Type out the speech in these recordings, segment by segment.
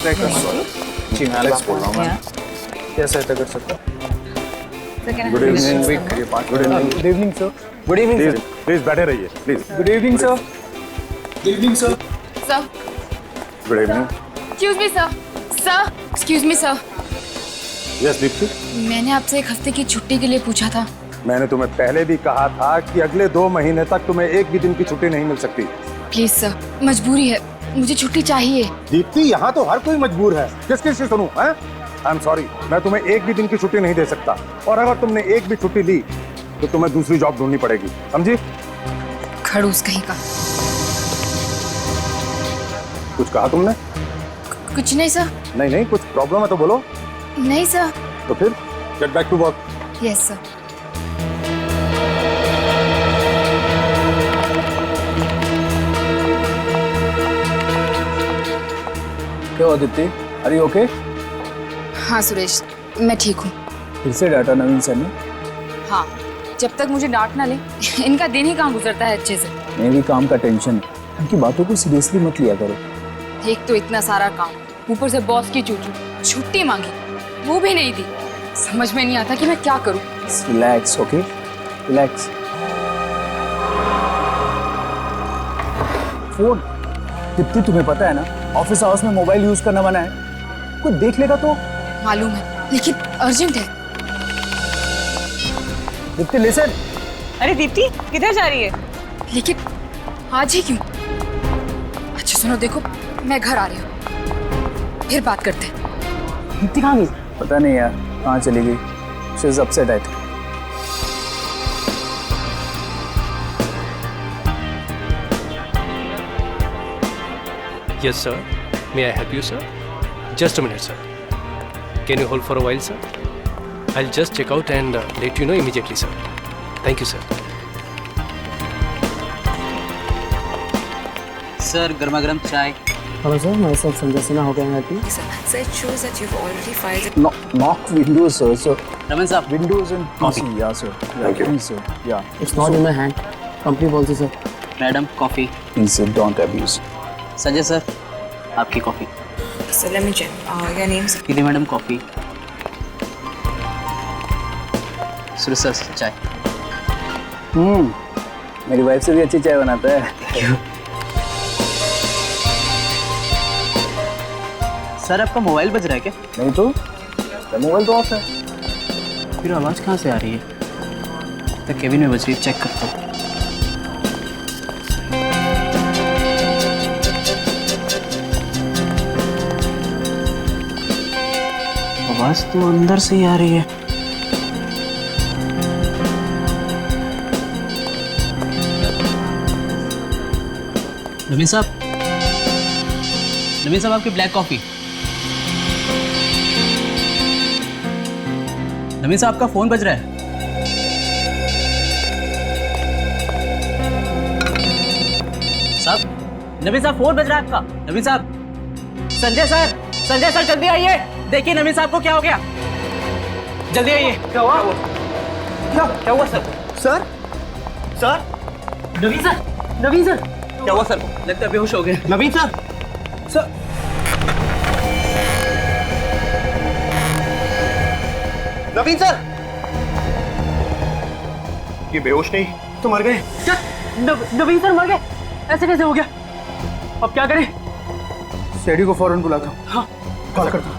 जी मैं एलेक्स बोल रहा हूँ मैं क्या सहायता कर सकता हूँ? Good evening good evening sir. Good evening please please बैठे रहिए please. Good evening sir. Good evening sir. Sir, good evening. excuse me sir. Sir, excuse me sir. Yes Deepti, मैंने आपसे 1 हफ्ते की छुट्टी के लिए पूछा था। मैंने तुम्हें पहले भी कहा था कि अगले 2 महीने तक तुम्हें एक भी दिन की छुट्टी नहीं मिल सकती। प्लीज सर, मजबूरी है, मुझे छुट्टी चाहिए। दीप्ति, यहाँ तो हर कोई मजबूर है, किस किस से सुनूं? आई एम सॉरी, मैं तुम्हें एक भी दिन की छुट्टी नहीं दे सकता, और अगर तुमने एक भी छुट्टी ली तो तुम्हें दूसरी जॉब ढूंढनी पड़ेगी, समझी? खड़ूस कहीं का। कुछ कहा तुमने? कुछ नहीं सर। नहीं नहीं, कुछ प्रॉब्लम है तो बोलो। नहीं सर। तो फिर get back to work. Yes sir. क्या हुआ दीप्ति? Are you okay? हाँ सुरेश, मैं ठीक हूँ। फिर से डाटा नवीन सर ने? हाँ, जब तक मुझे डांट ना ले इनका दिन ही कहाँ गुजरता है अच्छे से। मेरी काम का टेंशन है, उनकी बातों को सीरियसली मत लिया करो। एक तो इतना सारा काम, ऊपर से बॉस की चूचू, छुट्टी मांगी वो भी नहीं दी। समझ में नहीं आता कि मैं क्या करूँ। Relax, okay relax. Phone Deepti, तुम्हें पता है ना ऑफिस आवर्स में मोबाइल यूज करना मना है। कोई देख लेगा तो? मालूम है, लेकिन अर्जेंट है। दीप्ति लिसन। अरे दीप्ति किधर जा रही है? लेकिन आज ही क्यों? अच्छा सुनो, देखो मैं घर आ रही हूँ, फिर बात करते हैं। दीप्ति कहाँ गई? पता नहीं यार, कहाँ चली गई। She is upset I think. Yes, sir. May I help you, sir? Just a minute, sir. Can you hold for a while, sir? I'll just check out and let you know immediately, sir. Thank you, sir. Sir गर्मा गर्म चाय। Hello sir, myself Sanjay Sinha. How can I help you? Sir, it shows that you've already filed. Knock windows, sir. So Raman साहब windows and PC, yeah, sir. Thank you. Please, sir. Yeah. It's not in my hand. Company policy sir. Madam coffee. Please, sir, don't abuse. Sanjay sir आपकी coffee. So let me check. Your name, sir? पीली madam coffee. Suresh sir चाय। मेरी wife से भी अच्छी चाय बनाता है। सर आपका मोबाइल बज रहा है क्या? नहीं तो मोबाइल तो ऑफ है। फिर आवाज़ कहाँ से आ रही है? तो केबिन में बज रही है, चेक करता हूँ। आवाज़ तो अंदर से ही आ रही है। नवीन साहब, नवीन साहब आपकी ब्लैक कॉफी। नवीन साहब आपका फोन बज रहा है। साहब, नवीन साहब फोन बज रहा है आपका। नवीन साहब, संजय सर जल्दी आइए। देखिए नवीन साहब को क्या हो गया, जल्दी आइए। क्या हुआ? क्या हुआ सर? सर नवीन सर क्या हुआ सर? लगता है बेहोश हो गए। नवीन सर नवीन सर, ये बेहोश नहीं तो मर गए। क्या? नवीन सर मर गए? ऐसे कैसे हो गया? अब क्या करें? सीआईडी को फौरन बुलाता हूँ। हाँ कॉल करता हूँ।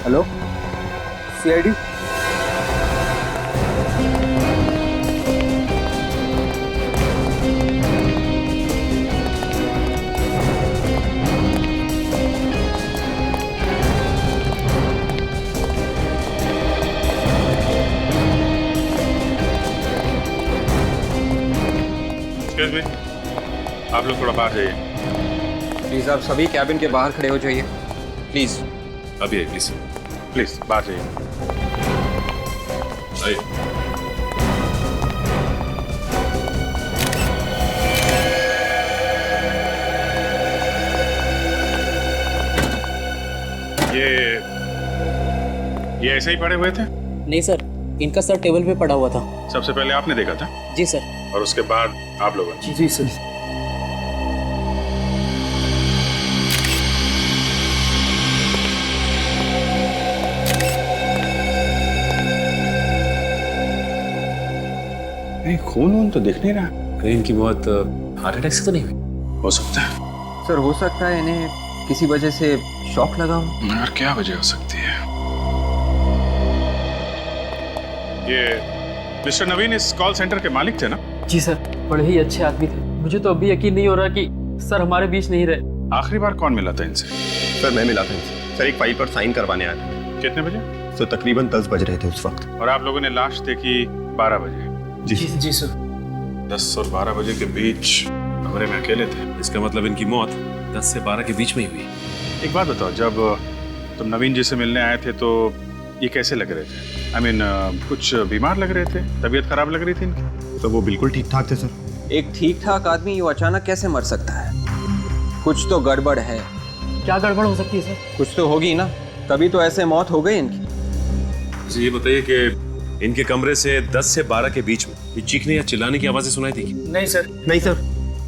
Hello CID. एक्सक्यूज मी, आप लोग थोड़ा बाहर जाइए। प्लीज आप सभी कैबिन के बाहर खड़े हो जाइए प्लीज। अभी आइए प्लीज, प्लीज बाहर जाइए। आइए। ये ऐसे ही पड़े हुए थे? नहीं सर, इनका सर टेबल पे पड़ा हुआ था। सबसे पहले आपने देखा था? जी सर। और उसके बाद आप लोगों ने? जी सर। खून वून तो दिख नहीं रहा। अरे इनकी मौत हार्ट अटैक से तो नहीं हुई? हो सकता है सर हो सकता है इन्हें किसी वजह से शॉक लगा हो। यार, क्या वजह हो सकती है? ये मिस्टर नवीन इस कॉल सेंटर के मालिक थे ना? जी सर, बड़े ही अच्छे आदमी थे। मुझे तो अभी यकीन नहीं हो रहा कि सर हमारे बीच नहीं रहे। आखिरी बार कौन मिला था इनसे? सर मैं मिला था इनसे। सर एक फाइल पर साइन करवाने आया था। कितने बजे? सर तकरीबन 10 बज रहे थे उस वक्त। और आप लोगों ने लाश देखी 12 बजे? जी सर। 10 और 12 बजे के बीच कमरे में अकेले थे। इसका मतलब इनकी मौत 10 से 12 के बीच में ही हुई। एक बात बताओ, जब तुम नवीन जी से मिलने आए थे तो ये कैसे लग रहे थे? आई मीन कुछ बीमार लग रहे थे? तबीयत खराब लग रही थी इनकी? तो वो बिल्कुल ठीक ठाक थे सर। एक ठीक ठाक आदमी यूँ अचानक कैसे मर सकता है? कुछ तो गड़बड़ है। क्या गड़बड़ हो सकती है सर? कुछ तो होगी ना, तभी तो ऐसे मौत हो गई इनकी। मुझे ये बताइए कि इनके कमरे से 10 से 12 के बीच में ये चीखने या चिल्लाने की आवाजें सुनाई थी? नहीं सर। नहीं सर।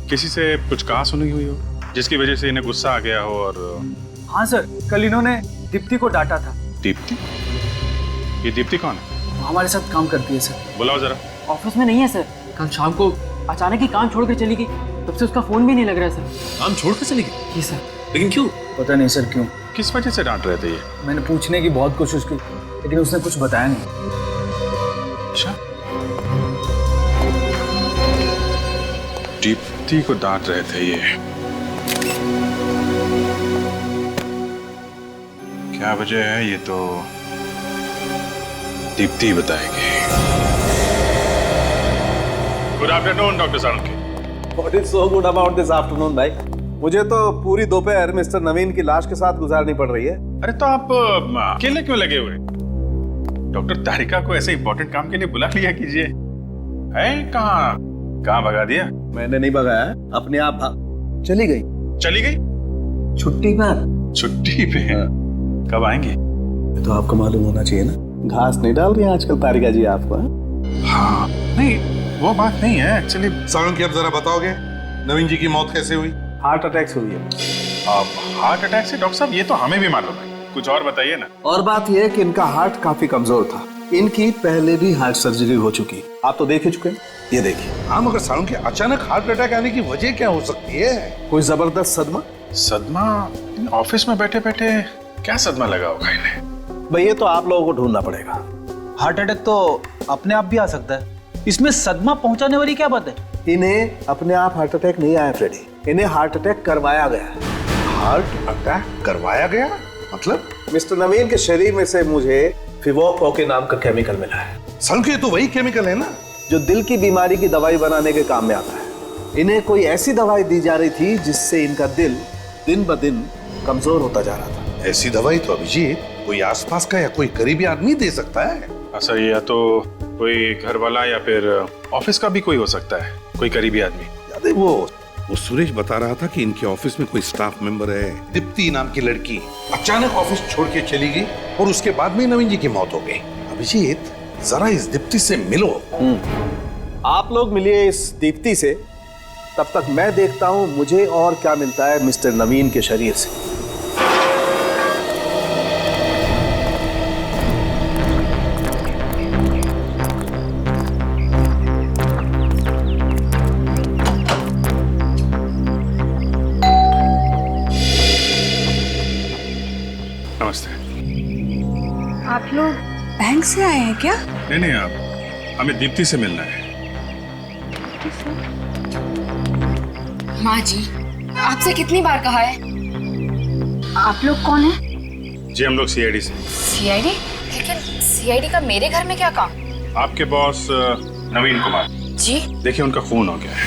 किसी से कुछ कहा सुनी हुई हो जिसकी वजह से इन्हें गुस्सा आ गया हो? और हाँ सर, कल इन्होंने दीप्ति को डांटा था। दीप्ति? ये दीप्ति कौन है? वो हमारे साथ काम करती है सर। बुलाओ जरा। ऑफिस में नहीं है सर। कल शाम को अचानक ही काम छोड़ कर चली गई, तब से उसका फोन भी नहीं लग रहा है सर। काम छोड़ कर चली गई? जी सर। लेकिन क्यों? पता नहीं सर क्यों। किस वजह से डांट रहे थे ये? मैंने पूछने की बहुत कोशिश की लेकिन उसने कुछ बताया नहीं। अच्छा, दीप्ति को डांट रहे थे ये। क्या वजह है ये तो दीप्ति ही बताएगी। Good afternoon doctor Salunkhe. What is so good about this afternoon, भाई? मुझे तो पूरी दोपहर मिस्टर नवीन की लाश के साथ गुजारनी पड़ रही है। अरे तो आप अकेले क्यों लगे हुए? डॉक्टर तारिका को ऐसे इंपॉर्टेंट काम के लिए बुला लिया कीजिए। है कहाँ भगा दिया? मैंने नहीं भगाया, अपने आप चली गई। चली गई? छुट्टी पर। छुट्टी पे? कब आएंगे? तो आपको मालूम होना चाहिए ना, घास नहीं डाल रही हैं आजकल तारिका जी आपको। हाँ, नहीं वो बात नहीं है एक्चुअली। साळुंखे, अब जरा बताओगे नवीन जी की मौत कैसे हुई? हार्ट अटैक से हुई है। हार्ट अटैक से? डॉक्टर साहब ये तो हमें भी मालूम है, कुछ और बताइए ना। और बात यह है कि इनका हार्ट काफी कमजोर था। इनकी पहले भी हार्ट सर्जरी हो चुकी, आप तो देख ही चुके हैं। ये देखिए। हाँ, मगर साळुंखे अचानक हार्ट अटैक आने की वजह क्या हो सकती है? कोई जबरदस्त सदमा? सदमा? ऑफिस में बैठे बैठे क्या सदमा लगा होगा इन्हें? भाई ये तो आप लोगों को ढूंढना पड़ेगा। हार्ट अटैक तो अपने आप भी आ सकता है, इसमें सदमा पहुंचाने वाली क्या बात है? इन्हें अपने आप हार्ट अटैक नहीं आया फ्रेडी, इन्हें हार्ट अटैक करवाया गया। हार्ट अटैक करवाया गया? मतलब? मिस्टर नवीन के शरीर में से मुझे फिवोको के नाम का केमिकल मिला है। साळुंखे, तो वही केमिकल है ना जो दिल की बीमारी की दवाई बनाने के काम में आता है। इन्हें कोई ऐसी दवाई दी जा रही थी जिससे इनका दिल दिन ब दिन कमजोर होता जा रहा था। ऐसी दवाई तो अभिजीत कोई आसपास का या कोई करीबी आदमी दे सकता है। अच्छा, या तो कोई घर वाला या फिर ऑफिस का भी कोई हो सकता है, कोई करीबी आदमी। याद है वो सुरेश बता रहा था कि इनके ऑफिस में कोई स्टाफ मेंबर है, दीप्ति नाम की लड़की, अचानक ऑफिस छोड़ के चली गई और उसके बाद में नवीन जी की मौत हो गई। अभिजीत, जरा इस दीप्ति से मिलो। आप लोग मिलिए इस दीप्ति से, तब तक मैं देखता हूं मुझे और क्या मिलता है मिस्टर नवीन के शरीर से। नमस्ते। आप लोग बैंक से आए हैं क्या? नहीं, आप हमें दीप्ति से मिलना है। माँ जी, आपसे कितनी बार कहा है? आप लोग कौन हैं? जी हम लोग सीआईडी से। सीआईडी? लेकिन सीआईडी का मेरे घर में क्या काम? आपके बॉस नवीन कुमार जी? देखिए उनका खून हो गया है।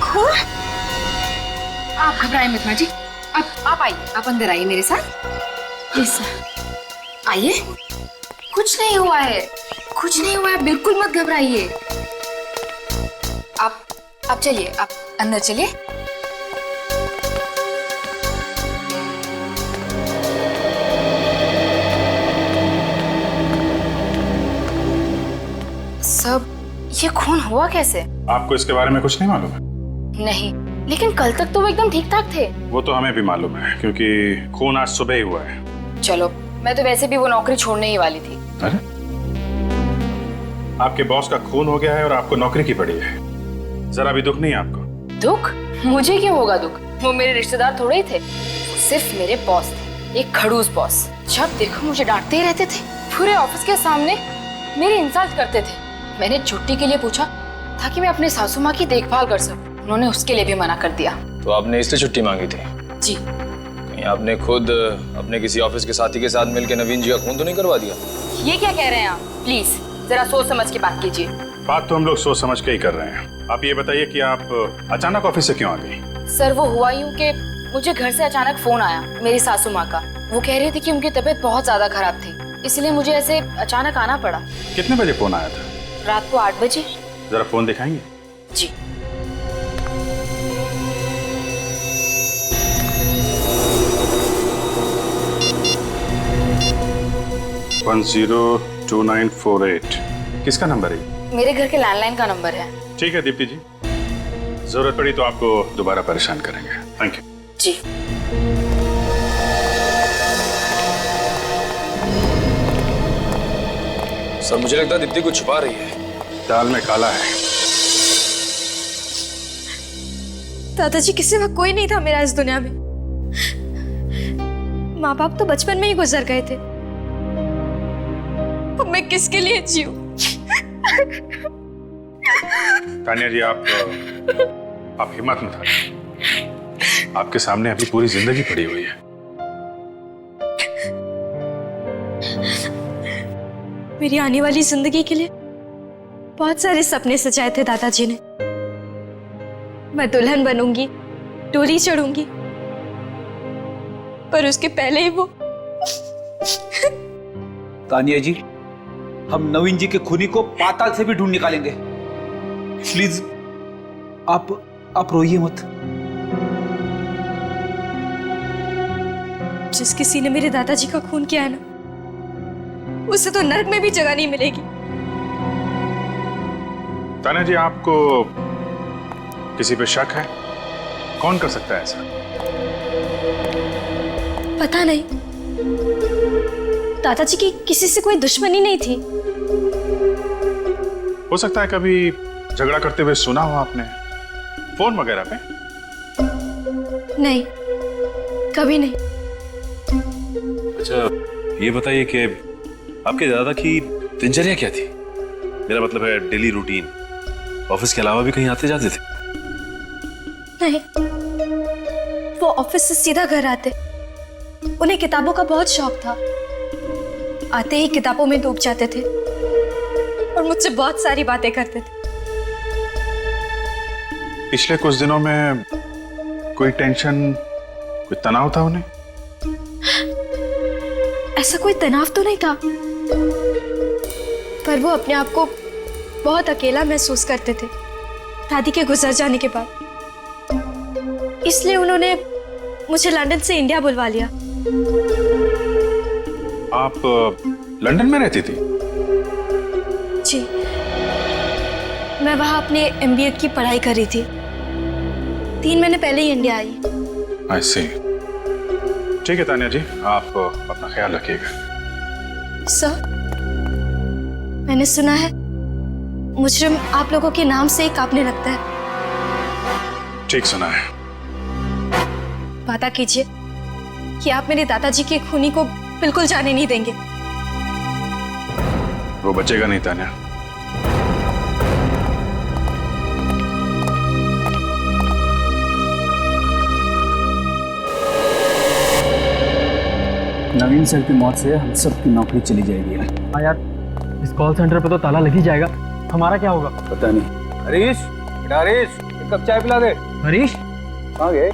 खून? आप घबराइए मत माँ जी, आप आइए, आप अंदर आइए मेरे साथ। प्लीज आइए। कुछ नहीं हुआ है, कुछ नहीं हुआ है, बिल्कुल मत घबराइए। आप चलिए, आप अंदर चलिए। सब ये खून हुआ कैसे? आपको इसके बारे में कुछ नहीं मालूम है? नहीं, लेकिन कल तक तो वो एकदम ठीक ठाक थे। वो तो हमें भी मालूम है क्योंकि खून आज सुबह ही हुआ है। चलो, मैं तो वैसे भी वो नौकरी छोड़ने ही वाली थी। अरे आपके बॉस का खून हो गया है और आपको नौकरी की पड़ी है। जरा भी दुख नहीं है आपको? दुख? मुझे क्यों होगा दुख? वो मेरे रिश्तेदार थोड़े ही थे, वो सिर्फ मेरे बॉस थे, एक खड़ूस बॉस। जब देखो मुझे डांटते ही रहते थे, पूरे ऑफिस के सामने मेरी इंसल्ट करते थे। मैंने छुट्टी के लिए पूछा ताकि मैं अपने सासू माँ की देखभाल कर सकूं, उन्होंने उसके लिए भी मना कर दिया। तो आपने इसलिए छुट्टी मांगी थी? जी। कहीं आपने खुद अपने किसी ऑफिस के साथी के साथ मिलकर नवीन जी का खून तो नहीं करवा दिया? ये क्या कह रहे हैं आप? प्लीज जरा सोच समझ के बात कीजिए। बात तो हम लोग सोच समझ के ही कर रहे हैं। आप ये बताइए कि आप अचानक ऑफिस से क्यों आ गई? सर वो हुआ यूं कि मुझे घर से अचानक फोन आया मेरी सासू माँ का। वो कह रही थी कि उनकी तबीयत बहुत ज्यादा खराब थी, इसलिए मुझे ऐसे अचानक आना पड़ा। कितने बजे फोन आया था? रात को 8 बजे। जरा फोन दिखाएंगे? जी। वन 02948 किसका नंबर है? मेरे घर के लैंडलाइन का नंबर है। ठीक है दीप्ति जी, जरूरत पड़ी तो आपको दोबारा परेशान करेंगे। Thank you. जी। सर मुझे लगता है दीप्ति कुछ छुपा रही है। दाल में काला है। दादाजी किसी वक्त कोई नहीं था मेरा इस दुनिया में। माँ बाप तो बचपन में ही गुजर गए थे, अब मैं किसके लिए जीऊं? तानिया जी आप हिम्मत मत हारिए। आपके सामने अभी पूरी जिंदगी पड़ी हुई है। मेरी आने वाली जिंदगी के लिए बहुत सारे सपने सजाए थे दादाजी ने। मैं दुल्हन बनूंगी, डोली चढ़ूंगी, पर उसके पहले ही वो। तानिया जी, हम नवीन जी के खूनी को पाताल से भी ढूंढ निकालेंगे। प्लीज आप रोइए मत। जिस किसी ने मेरे दादाजी का खून किया है ना, उसे तो नर्क में भी जगह नहीं मिलेगी। तानिया जी आपको किसी पे शक है? कौन कर सकता है ऐसा? पता नहीं, दादाजी की किसी से कोई दुश्मनी नहीं थी। हो सकता है कभी झगड़ा करते हुए सुना हो आपने, फोन वगैरह पे? नहीं, कभी नहीं। अच्छा ये बताइए कि आपके दादा की दिनचर्या क्या थी? मेरा मतलब है डेली रूटीन, ऑफिस के अलावा भी कहीं आते जाते थे? नहीं, वो ऑफिस से सीधा घर आते। उन्हें किताबों का बहुत शौक था, आते ही किताबों में डूब जाते थे और मुझसे बहुत सारी बातें करते थे। पिछले कुछ दिनों में कोई टेंशन, कोई तनाव था उन्हें? ऐसा कोई तनाव तो नहीं था, पर वो अपने आप को बहुत अकेला महसूस करते थे दादी के गुजर जाने के बाद। इसलिए उन्होंने मुझे लंदन से इंडिया बुलवा लिया। आप लंदन में रहती थी? जी, मैं वहां अपने MBA की पढ़ाई कर रही थी। 3 महीने पहले ही इंडिया आई। I see। ठीक है तानिया जी, आप अपना ख्याल रखिएगा। सर, मैंने सुना है मुजरिम आप लोगों के नाम से ही कांपने लगता है। ठीक सुना है। वादा कीजिए कि आप मेरे दादाजी के खूनी को बिल्कुल जाने नहीं देंगे। वो बचेगा नहीं तानिया। नवीन सर की मौत से हम सबकी नौकरी चली जाएगी। हाँ यार, इस कॉल सेंटर पे तो ताला लग ही जाएगा। हमारा क्या होगा? पता नहीं। हरीश, बेटा हरीश, एक कप चाय पिला दे। हरीश? कहाँ गए?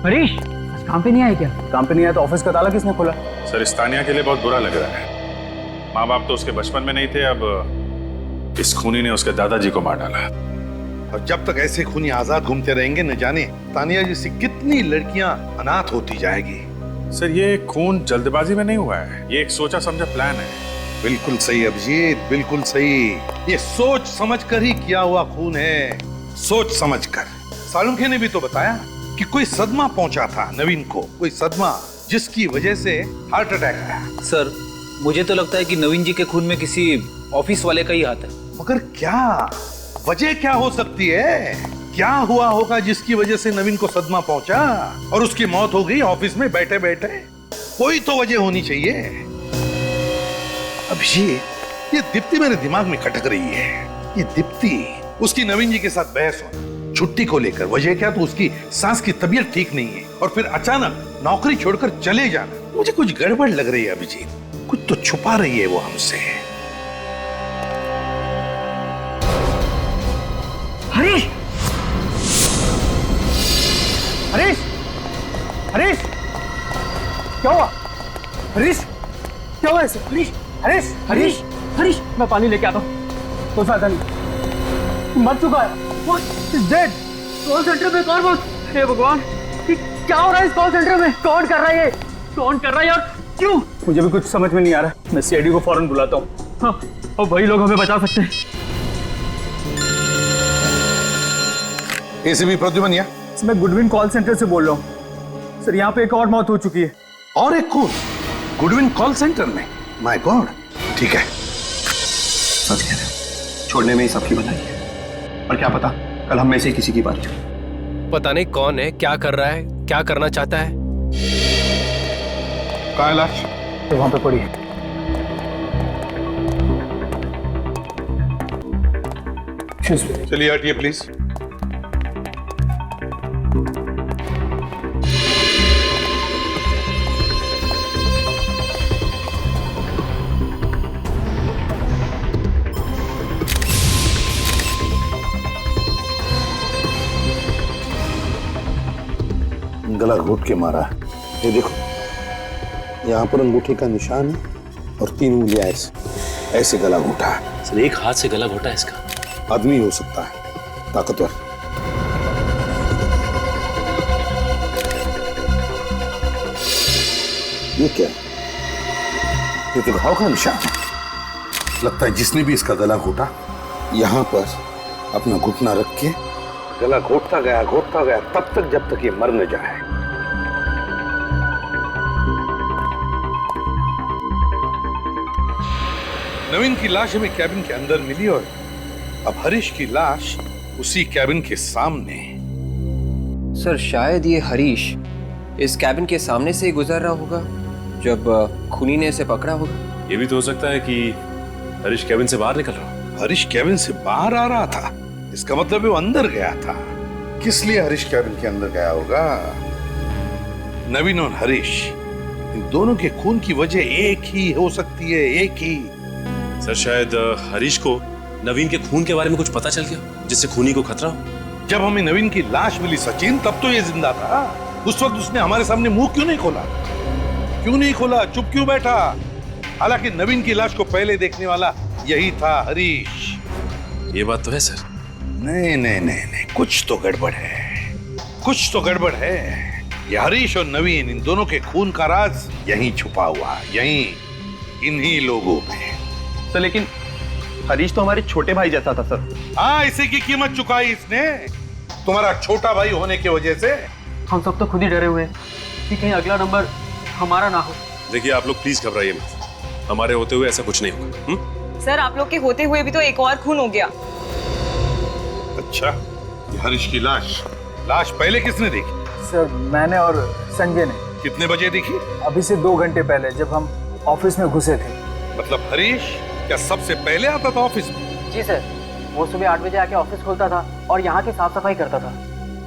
हरीश आज काम पे नहीं आए क्या? काम पे नहीं आया तो ऑफिस का ताला किसने खोला? सर इस तानिया के लिए बहुत बुरा लग रहा है। माँ बाप तो उसके बचपन में नहीं थे, अब इस खूनी ने उसके दादाजी को मार डाला। और जब तक ऐसे खूनी आजाद घूमते रहेंगे, न जाने तानिया जैसी कितनी लड़कियां अनाथ होती जाएगी। सर ये खून जल्दबाजी में नहीं हुआ है, ये एक सोचा समझा प्लान है। बिल्कुल सही अभिजीत, बिल्कुल सही। ये सोच समझकर ही किया हुआ खून है, सोच समझकर। सालुंखे ने भी तो बताया कि कोई सदमा पहुंचा था नवीन को, कोई सदमा जिसकी वजह से हार्ट अटैक आया। सर मुझे तो लगता है कि नवीन जी के खून में किसी ऑफिस वाले का ही हाथ है। मगर क्या वजह क्या हो सकती है? क्या हुआ होगा जिसकी वजह से नवीन को सदमा पहुंचा और उसकी मौत हो गई ऑफिस में बैठे बैठे? कोई तो वजह होनी चाहिए। अभिषेक, ये दीप्ति मेरे दिमाग में खटक रही है। ये दीप्ति, उसकी नवीन जी के साथ बहस हो छुट्टी को लेकर, वजह क्या? तो उसकी सास की तबीयत ठीक नहीं है और फिर अचानक नौकरी छोड़कर चले जाना। मुझे कुछ गड़बड़ लग रही है अभिजीत, कुछ तो छुपा रही है वो हमसे। हरीश! हरीश! हरीश! क्या हुआ? हरीश! क्या हुआ ऐसे? हरीश! हरीश! हरीश! हरीश! मैं पानी लेके आता हूँ। कोई फायदा नहीं, मर चुका है। What is dead? Call centre में कौन? हे भगवान, क्या हो रहा है इस कॉल सेंटर में? कौन कर रहा है ये? कौन कर रहा है यार? क्यों? मुझे भी कुछ समझ में नहीं आ रहा। मैं सीआईडी को फौरन बुलाता हूँ। हाँ, और वही लोग हमें बचा सकते हैं। एसीपी प्रद्युमन या? मैं गुडविन कॉल सेंटर से बोल रहा हूँ सर। यहाँ पे एक और मौत हो चुकी है। और एक खून गुडविन कॉल सेंटर में? My God. ठीक है, सच कह रहे हैं, छोड़ने में ही सबकी भलाई है। और क्या पता कल हम में से किसी की बारी हो। पता नहीं कौन है, क्या कर रहा है, क्या करना चाहता है। कहाँ है लाश? तो वहां पे पड़ी है। चलिए हटिए प्लीज। गला घोट के मारा। ये देखो, यहाँ पर अंगूठे का निशान है और 3 उंगलियां ऐसे गला घोटा है। सर एक हाथ से गला घोटा है इसका। आदमी हो सकता है, ताकतवर। ये क्या? ये तो घाव का निशान है। लगता है जिसने भी इसका गला घोटा, यहाँ पर अपना घुटना रख के गला घोटता गया तब तक जब तक ये मर न जाए। नवीन की लाश हमें कैबिन के अंदर मिली और अब हरीश की लाश उसी कैबिन के सामने। सर शायद ये हरीश इस कैबिन के सामने से ही गुजर रहा होगा जब खूनी ने इसे पकड़ा होगा। ये भी तो हो सकता है कि हरीश कैबिन से बाहर निकल रहा हो। हरीश कैबिन से बाहर आ रहा था, इसका मतलब वो अंदर गया था। किस लिए हरीश कैबिन के अंदर गया होगा? नवीन और हरीश, इन दोनों के खून की वजह एक ही हो सकती है, एक ही। सर शायद हरीश को नवीन के खून के बारे में कुछ पता चल गया जिससे खूनी को खतरा हो। जब हमें नवीन की लाश मिली सचिन, तब तो ये जिंदा था। उस वक्त उसने हमारे सामने मुंह क्यों नहीं खोला? चुप क्यों बैठा? हालांकि नवीन की लाश को पहले देखने वाला यही था, हरीश। ये बात तो है सर। नहीं, कुछ तो गड़बड़ है। ये हरीश और नवीन, इन दोनों के खून का राज यहीं छुपा हुआ, यहीं इन्हीं लोगों में। सर लेकिन हरीश तो हमारे छोटे भाई जैसा था सर। हाँ, इसी की कीमत चुकाई इसने, तुम्हारा छोटा भाई होने की वजह से। हम सब तो खुद ही डरे हुए हैं कि कहीं अगला नंबर हमारा ना हो। देखिए आप लोग प्लीज घबराइए मत, हमारे होते हुए ऐसा कुछ नहीं होगा। सर आप लोग के होते हुए भी तो एक और खून हो गया। अच्छा, ये हरीश की लाश पहले किसने देखी? सर मैंने और संजय ने। कितने बजे देखी? अभी से 2 घंटे पहले, जब हम ऑफिस में घुसे थे। मतलब हरीश क्या सबसे पहले आता था ऑफिस में? जी सर, वो सुबह 8 बजे आके ऑफिस खोलता था और यहाँ की साफ सफाई करता था।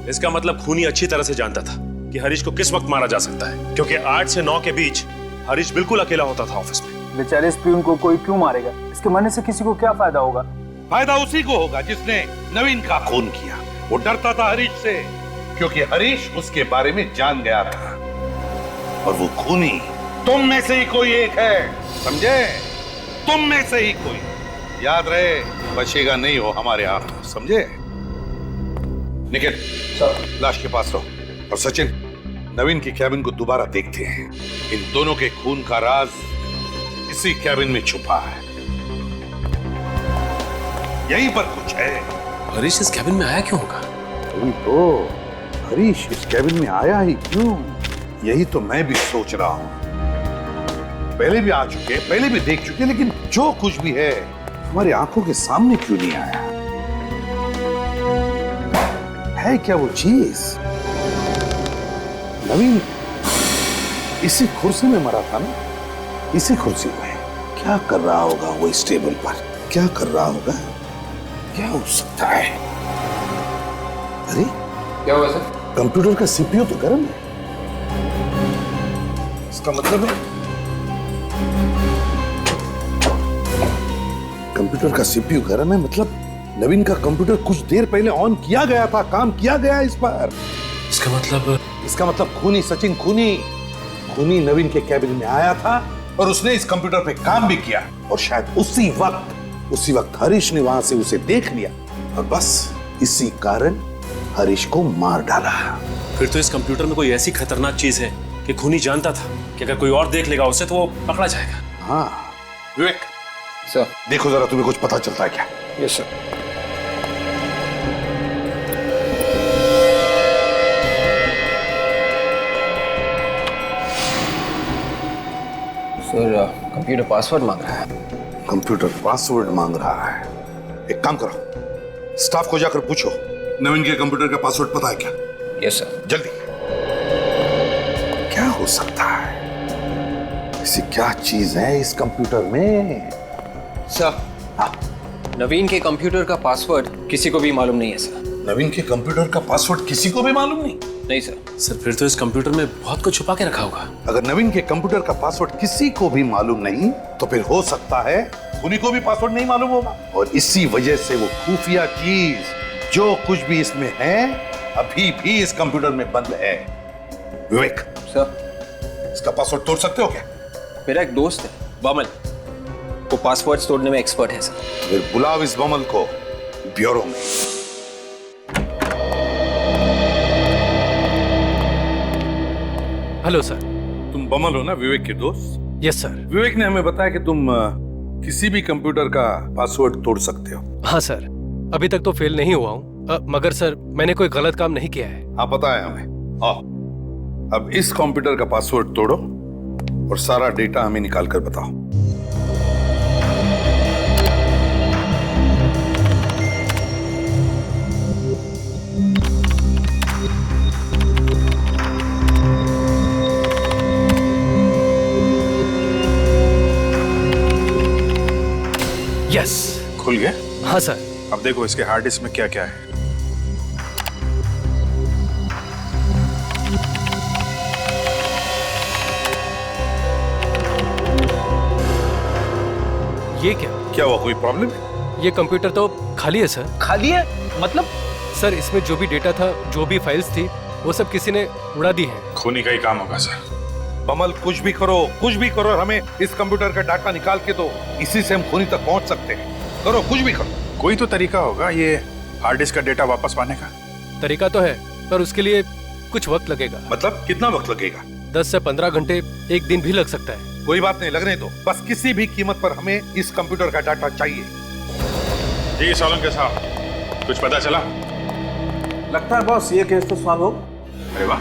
इसका मतलब खूनी अच्छी तरह से जानता था कि हरीश को किस वक्त मारा जा सकता है, क्योंकि 8 से 9 के बीच हरीश बिल्कुल अकेला होता था ऑफिस में। बेचारे इस प्यून को कोई क्यों मारेगा? इसके मरने से किसी को क्या फायदा होगा? फायदा उसी को होगा जिसने नवीन का खून किया। वो डरता था हरीश से, क्योंकि हरीश उसके बारे में जान गया था। और वो खूनी तुम में से ही कोई एक है, समझे? तुम में से ही कोई। याद रहे, बचेगा नहीं हो हमारे हाथ, समझे? निखिल, लाश के पास रहो। और सचिन, नवीन की कैबिन को दोबारा देखते हैं। इन दोनों के खून का राज इसी कैबिन में छुपा है, यहीं पर कुछ है। हरीश इस कैबिन में आया क्यों होगा? अभी तो हरीश इस कैबिन में आया ही क्यों, यही तो मैं भी सोच रहा हूं। पहले भी आ चुके, पहले भी देख चुके, लेकिन जो कुछ भी है हमारी आंखों के सामने क्यों नहीं आया? है क्या वो चीज? नवीन इसी कुर्सी में मरा था ना, इसी कुर्सी में। क्या कर रहा होगा वो इस टेबल पर? क्या कर रहा होगा? क्या हो सकता है? अरे क्या हुआ सर? कंप्यूटर का सीपीयू तो गर्म है। इसका मतलब है कंप्यूटर का सीपीयू गर्म है, मतलब नवीन का कंप्यूटर कुछ देर पहले ऑन किया गया था, काम किया गया इस पर। इसका मतलब खूनी सचिन, खूनी नवीन के कैबिन में आया था और उसने इस कंप्यूटर पे काम भी किया, और शायद उसी वक्त हरीश ने वहां से उसे देख लिया और बस इसी कारण हरीश को मार डाला। फिर तो इस कंप्यूटर में कोई ऐसी खतरनाक चीज है कि खूनी जानता था कि अगर कोई और देख लेगा उसे तो वो पकड़ा जाएगा। हाँ विवेक सर, देखो जरा, तुम्हें कुछ पता चलता है क्या? Yes sir. Sir, computer password मांग रहा है। कंप्यूटर पासवर्ड मांग रहा है? एक काम करो, स्टाफ को जाकर पूछो नवीन के कंप्यूटर का पासवर्ड पता है क्या? Yes sir. जल्दी। क्या हो सकता है? ऐसी क्या चीज है इस कंप्यूटर में? सर, नवीन के कंप्यूटर का पासवर्ड किसी को भी मालूम नहीं है सर। नवीन के कंप्यूटर का पासवर्ड किसी को भी मालूम नहीं? नहीं सर। सर, फिर तो इस कंप्यूटर में बहुत कुछ छुपा के रखा होगा। अगर नवीन के कंप्यूटर का पासवर्ड किसी को भी मालूम नहीं, तो फिर हो सकता है खूनी को भी पासवर्ड नहीं मालूम होगा, और इसी वजह से वो खुफिया चीज जो कुछ भी इसमें है अभी भी इस कंप्यूटर में बंद है। विवेक सर, इसका पासवर्ड तोड़ सकते हो क्या? मेरा एक दोस्त है बमल, वो पासवर्ड तोड़ने में एक्सपर्ट है सर। फिर बुलाओ इस बमल को ब्यूरो में। Hello sir. तुम बमल हो ना, विवेक के दोस्त? Yes sir. विवेक ने हमें बताया कि तुम किसी भी कंप्यूटर का पासवर्ड तोड़ सकते हो। हाँ सर, अभी तक तो फेल नहीं हुआ हूँ, मगर सर मैंने कोई गलत काम नहीं किया है। हाँ पता है हमें। आओ, अब इस कंप्यूटर का पासवर्ड तोड़ो और सारा डेटा हमें निकाल कर बताओ। यस। खुल गया? हाँ सर। अब देखो इसके हार्ड डिस्क में क्या क्या है। ये क्या हुआ? कोई प्रॉब्लम है? ये कंप्यूटर तो खाली है सर। खाली है मतलब? सर, इसमें जो भी डेटा था, जो भी फाइल्स थी, वो सब किसी ने उड़ा दी है। खूनी का ही काम होगा सर। बमल कुछ भी करो, हमें इस कंप्यूटर का डाटा निकाल के दो, इसी से हम खूनी तक पहुंच सकते हैं। करो, कुछ भी करो। कोई तो तरीका होगा ये हार्ड डिस्क का डेटा वापस पाने का। तरीका तो है, पर उसके लिए कुछ वक्त लगेगा। मतलब कितना वक्त लगेगा? 10 से 15 घंटे, एक दिन भी लग सकता है। कोई बात नहीं, लगने दो। बस किसी भी कीमत पर हमें इस कंप्यूटर का डाटा चाहिए। जी सोलंकी साहब, कुछ पता चला? लगता है बॉस ये केस तो सॉल्व हो। अरे वाह,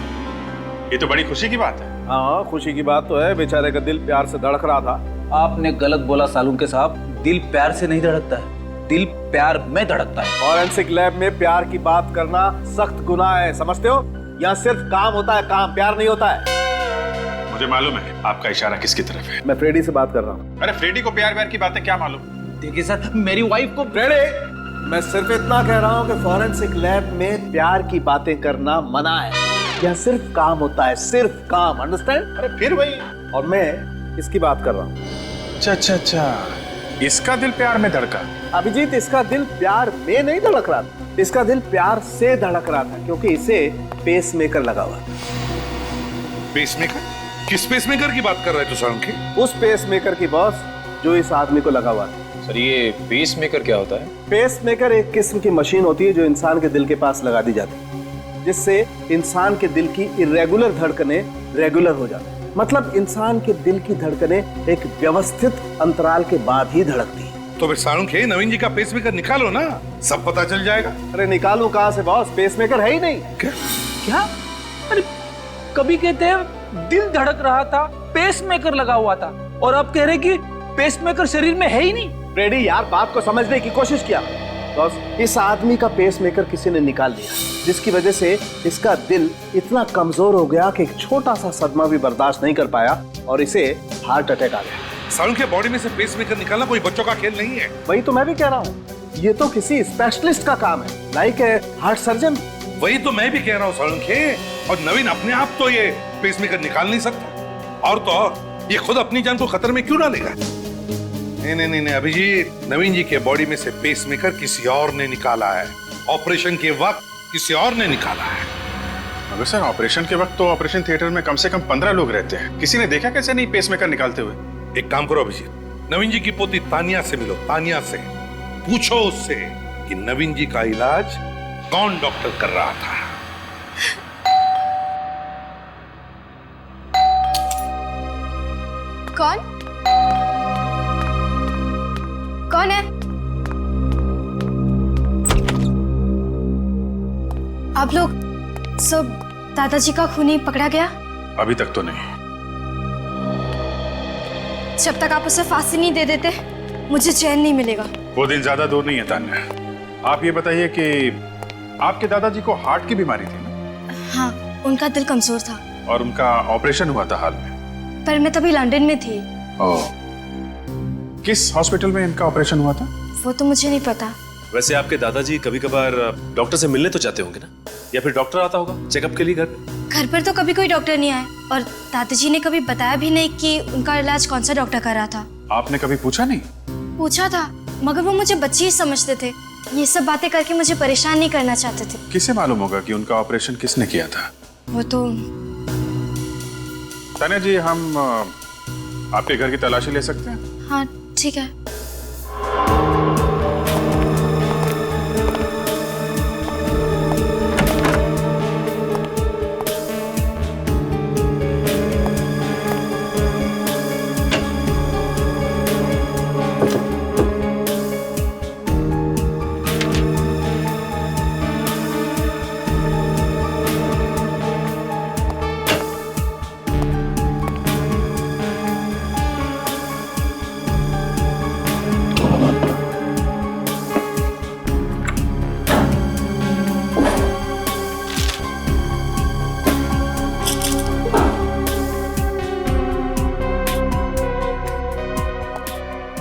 ये तो बड़ी खुशी की बात है। हाँ, खुशी की बात तो है। बेचारे का दिल प्यार से धड़क रहा था। आपने गलत बोला सालुंके साहब, दिल प्यार से नहीं धड़कता है, दिल प्यार में धड़कता है। फॉरेंसिक लैब में प्यार की बात करना सख्त गुनाह है, समझते हो? यहाँ सिर्फ काम होता है, काम, प्यार नहीं होता है। मुझे मालूम है आपका इशारा किसकी तरफ है। मैं फ्रेडी से बात कर रहा हूँ। अरे फ्रेडी को प्यार व्यार की बातें क्या मालूम? देखिए सर, मेरी वाइफ को। फ्रेडी, मैं सिर्फ इतना कह रहा हूँ कि फॉरेंसिक लैब में प्यार की बातें करना मना है। यहाँ सिर्फ काम होता है, सिर्फ काम, अंडरस्टैंड? अरे फिर वही। और मैं इसकी बात कर रहा हूँ। अच्छा, इसका दिल प्यार में धड़का। अभिजीत, इसका दिल प्यार में नहीं धड़क रहा था, इसका दिल प्यार से धड़क रहा था, क्योंकि इसे पेसमेकर लगा हुआ। पेसमेकर? किस पेसमेकर की बात कर रहे हो सोलंकी? उस पेसमेकर की बॉस जो इस आदमी को लगा हुआ था। सर, ये पेसमेकर क्या होता है? पेसमेकर एक किस्म की मशीन होती है जो इंसान के दिल के पास लगा दी जाती है, जिससे इंसान के दिल की इरेगुलर धड़कनें रेगुलर हो जाती है। मतलब इंसान के दिल की धड़कनें एक व्यवस्थित अंतराल के बाद ही धड़कती है। तो फिर सालुंखे, नवीन जी का पेसमेकर निकालो ना, सब पता चल जाएगा। अरे निकालू कहाँ से बॉस, पेसमेकर है ही नहीं। क्या? अरे कभी कहते हैं दिल धड़क रहा था, पेसमेकर लगा हुआ था, और आप कह रहे कि पेसमेकर शरीर में है ही नहीं। फ्रेडी यार, बात को समझने की कोशिश किया। दोस्त, इस आदमी का पेसमेकर किसी ने निकाल दिया, जिसकी वजह से इसका दिल इतना कमजोर हो गया कि एक छोटा सा सदमा भी बर्दाश्त नहीं कर पाया और इसे हार्ट अटैक आ गया। सारुण के बॉडी में से पेसमेकर निकालना कोई बच्चों का खेल नहीं है। वही तो मैं भी कह रहा हूँ, ये तो किसी स्पेशलिस्ट का काम है, लाइक हार्ट सर्जन। वही तो मैं भी कह रहा हूँ सारुण के। और नवीन अपने आप तो ये पेसमेकर निकाल नहीं सकता, और तो और ये खुद अपनी जान को खतरे में क्यों डालेगा? नहीं नहीं नहीं अभिजीत, नवीन जी के बॉडी में से पेसमेकर किसी और ने निकाला है। ऑपरेशन के वक्त किसी और ने निकाला है। मगर सर, ऑपरेशन के वक्त तो ऑपरेशन थिएटर में कम से कम 15 लोग रहते हैं। किसी ने देखा कैसे नहीं पेसमेकर निकालते हुए? एक काम करो अभिजीत, नवीन जी की पोती तानिया से मिलो। तानिया से पूछो उससे कि नवीन जी का इलाज कौन डॉक्टर कर रहा था। कौन कौन है? आप लोग सब दादाजी का खूनी पकड़ा गया? अभी तक तो नहीं। जब तक आप उसे फांसी नहीं दे देते मुझे चैन नहीं मिलेगा। वो दिन ज्यादा दूर नहीं है तान्या। आप ये बताइए कि आपके दादाजी को हार्ट की बीमारी थी ना? हाँ, उनका दिल कमजोर था और उनका ऑपरेशन हुआ था हाल में। पर मैं तभी लंदन में थी। ओह, किस हॉस्पिटल में इनका ऑपरेशन हुआ था? वो तो मुझे नहीं पता। वैसे आपके दादाजी कभी कभार डॉक्टर से मिलने तो जाते होंगे ना, या फिर डॉक्टर आता होगा चेकअप के लिए घर पे? घर पर तो कभी कोई डॉक्टर नहीं आया और दादाजी ने कभी बताया भी नहीं कि उनका इलाज कौन सा डॉक्टर कर रहा था। आपने कभी पूछा नहीं? पूछा था, मगर वो मुझे बच्ची ही समझते थे। ये सब बातें करके मुझे परेशान नहीं करना चाहते थे। किसे मालूम होगा कि उनका ऑपरेशन किसने किया था? वो तो तान्या जी, हम आपके घर की तलाशी ले सकते हैं? हाँ ठीक है।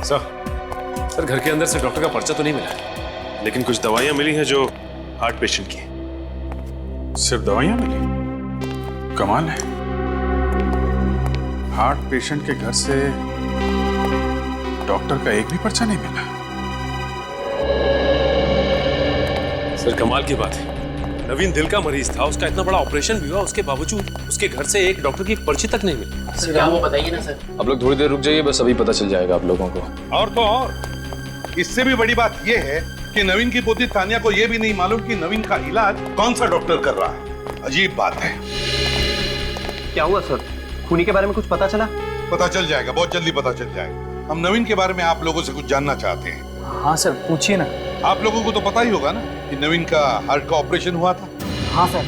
सर, घर के अंदर से डॉक्टर का पर्चा तो नहीं मिला है, लेकिन कुछ दवाइयां मिली हैं जो हार्ट पेशेंट की। सिर्फ दवाइयां मिली? कमाल है, हार्ट पेशेंट के घर से डॉक्टर का एक भी पर्चा नहीं मिला। सर कमाल की बात है, नवीन दिल का मरीज था, उसका इतना बड़ा ऑपरेशन भी हुआ, उसके बावजूद उसके घर से एक डॉक्टर की पर्ची तक नहीं मिली। सर क्या वो बताइए ना सर। आप लोग थोड़ी देर रुक जाइए, बस अभी पता चल जाएगा आप लोगों को। और तो और इससे भी बड़ी बात यह है कि नवीन की पोती तानिया को यह भी नहीं मालूम कि नवीन का इलाज कौन सा डॉक्टर कर रहा है। अजीब बात है। क्या हुआ सर? खूनी के बारे में कुछ पता चला? पता चल जाएगा, बहुत जल्दी पता चल जाएगा। हम नवीन के बारे में आप लोगों से कुछ जानना चाहते हैं। हाँ सर, पूछिए ना। आप लोगों को तो पता ही होगा ना कि नवीन का हार्ट का ऑपरेशन हुआ था। हाँ सर,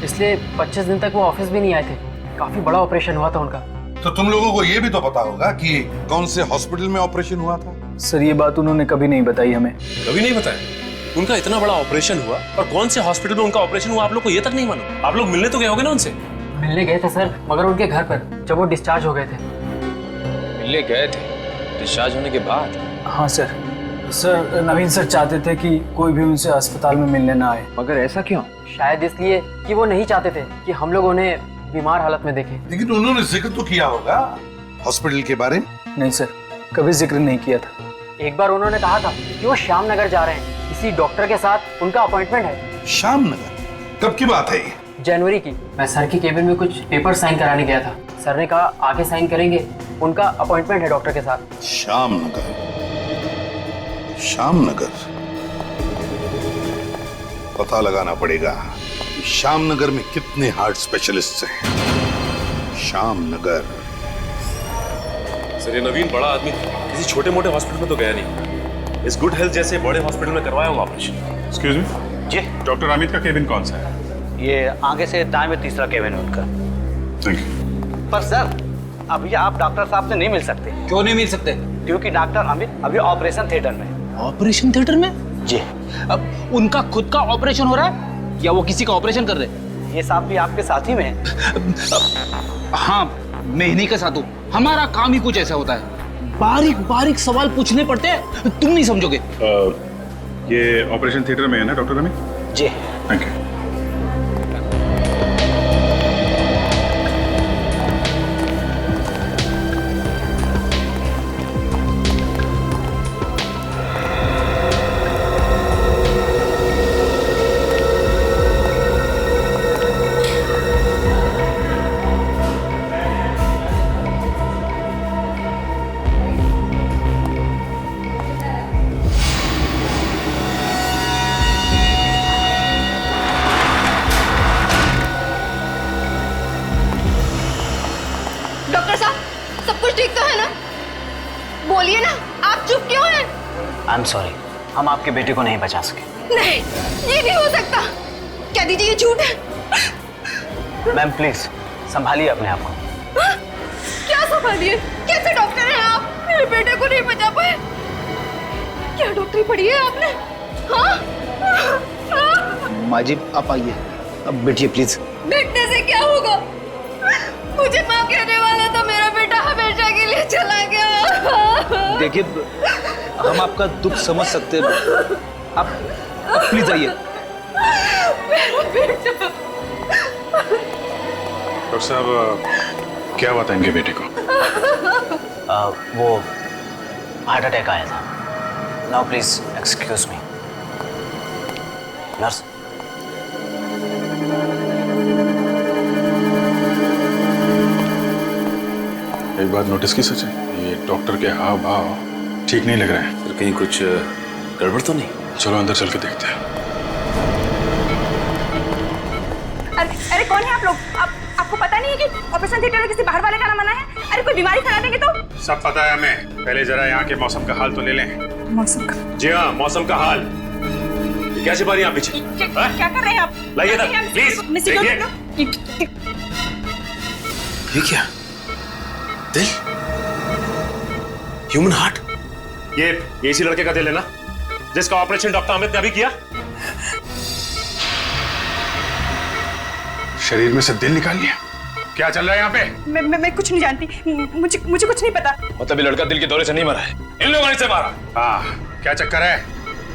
इसलिए 25 दिन तक वो ऑफिस भी नहीं आए थे। काफी बड़ा ऑपरेशन हुआ था उनका। तो तुम लोगों को यह भी तो पता होगा कि कौन से हॉस्पिटल में ऑपरेशन हुआ था? सर ये बात उन्होंने कभी नहीं बताई हमें। कभी नहीं बताया? उनका इतना बड़ा ऑपरेशन हुआ और कौन से हॉस्पिटल में उनका ऑपरेशन हुआ आप लोग को ये तक नहीं मालूम? आप लोग मिलने तो गए होगे ना उनसे? मिलने गए थे सर, मगर उनके घर पर जब वो डिस्चार्ज हो गए थे। मिलने गए थे डिस्चार्ज होने के बाद? हाँ सर। सर नवीन सर चाहते थे कि कोई भी उनसे अस्पताल में मिलने ना आए। मगर ऐसा क्यों? शायद इसलिए कि वो नहीं चाहते थे कि हम लोग उन्हें बीमार हालत में देखें। लेकिन उन्होंने जिक्र तो किया होगा हॉस्पिटल के बारे में। नहीं सर, कभी जिक्र नहीं किया था। एक बार उन्होंने कहा था कि वो श्याम नगर जा रहे हैं, किसी डॉक्टर के साथ उनका अपॉइंटमेंट है। श्याम नगर? कब की बात है ये? जनवरी की। मैं सर की केबिन में कुछ पेपर साइन कराने गया था। सर ने कहा आगे साइन करेंगे, उनका अपॉइंटमेंट है डॉक्टर के साथ। श्याम नगर, श्याम नगर, पता लगाना पड़ेगा कि श्याम नगर में कितने हार्ट स्पेशलिस्ट हैं। श्याम नगर। सर ये नवीन बड़ा आदमी किसी छोटे मोटे हॉस्पिटल में तो गया नहीं, इस गुड हेल्थ जैसे बड़े हॉस्पिटल में करवाया होगा ऑपरेशन। एक्सक्यूज मी जी, डॉक्टर अमित का केबिन कौन सा है? ये आगे से दाएं में तीसरा केबिन है उनका। Thank you. पर सर अभी आप डॉक्टर साहब से नहीं मिल सकते। क्यों नहीं मिल सकते? क्योंकि डॉक्टर अमित अभी ऑपरेशन थिएटर में। ऑपरेशन थिएटर में? जी। अब उनका खुद का ऑपरेशन हो रहा है या वो किसी का ऑपरेशन कर रहे हैं? ये साहब भी आपके साथ ही में है। हाँ, मैं इन्हीं के साथ हूँ। हमारा काम ही कुछ ऐसा होता है, बारीक बारीक सवाल पूछने पड़ते हैं, तुम नहीं समझोगे। ये ऑपरेशन थिएटर में है ना डॉक्टर अमित? जी। Thank you. डॉक्टर साहब, सब कुछ ठीक तो है ना? बोलिए ना, आप चुप क्यों हैं? आई एम सॉरी, हम आपके बेटे को नहीं बचा सके। नहीं, ये नहीं हो सकता। क्या दीजिए, ये झूठ है। मैम प्लीज संभालिए अपने आप को। क्या संभालिए? कैसे डॉक्टर हैं आप? मेरे बेटे को नहीं बचा पाए। क्या डॉक्टरी पढ़ी है आपने? हाँ? माँ जी आप आइए, अब बैठिए प्लीज। बैठने से क्या होगा? मुझे माँ कहने वाला था, मेरा बेटा हमेशा के लिए चला गया। देखिए, हम आपका दुख समझ सकते हैं, आप प्लीज आइए। मेरा बेटा। डॉक्टर साहब, क्या हुआ था इनके बेटे को? वो हार्ट अटैक आया था। Now please excuse me. Nurse. एक बात नोटिस की सच है, ये डॉक्टर के हाव भाव ठीक नहीं लग रहे हैं। फिर कहीं कुछ गड़बड़ तो नहीं? चलो अंदर चल के देखते हैं। अरे कौन है आप लोग? आपको पता नहीं है कि ऑपरेशन थिएटर में किसी बाहर वाले का नाम आना है? अरे कोई बीमारी फैला देंगे तो? सब पता है हमें, पहले जरा यहाँ के मौसम का हाल तो ले लें। मौसम का? जी हाँ, मौसम का हाल। क्या छिपा रही हैं आप पीछे? क्या कर रहे हैं आप? लाइए इधर, प्लीज। ये क्या? दिल? Human heart? ये इसी लड़के का दिल है ना, जिसका ऑपरेशन डॉक्टर अमित ने अभी किया? शरीर में से दिल निकाल लिया? क्या चल रहा है यहाँ पे? मैं कुछ नहीं जानती। मुझे कुछ नहीं पता। मतलब ये लड़का दिल के दौरे से नहीं मरा है, इन लोगों ने इसे मारा। हाँ, क्या चक्कर है?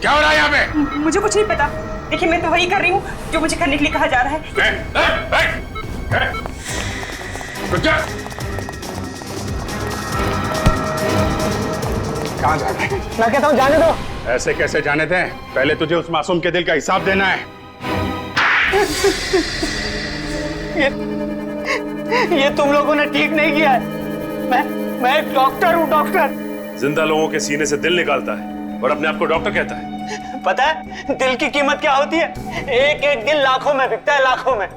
क्या हो रहा है यहाँ पे? मुझे कुछ नहीं पता। देखिए, मैं तो वही कर रही हूँ जो मुझे करने के लिए कहा जा रहा है। कहाँ जा रहा है? मैं कहता हूँ जाने दो। ऐसे कैसे जाने दें? पहले तुझे उस मासूम के दिल का हिसाब देना है। ये तुम लोगों ने ठीक नहीं किया है। मैं एक डॉक्टर हूँ, डॉक्टर। जिंदा लोगों के सीने से दिल निकालता है और अपने आप को डॉक्टर कहता है। पता है दिल की कीमत क्या होती है? एक एक दिल लाखों में बिकता है, लाखों में।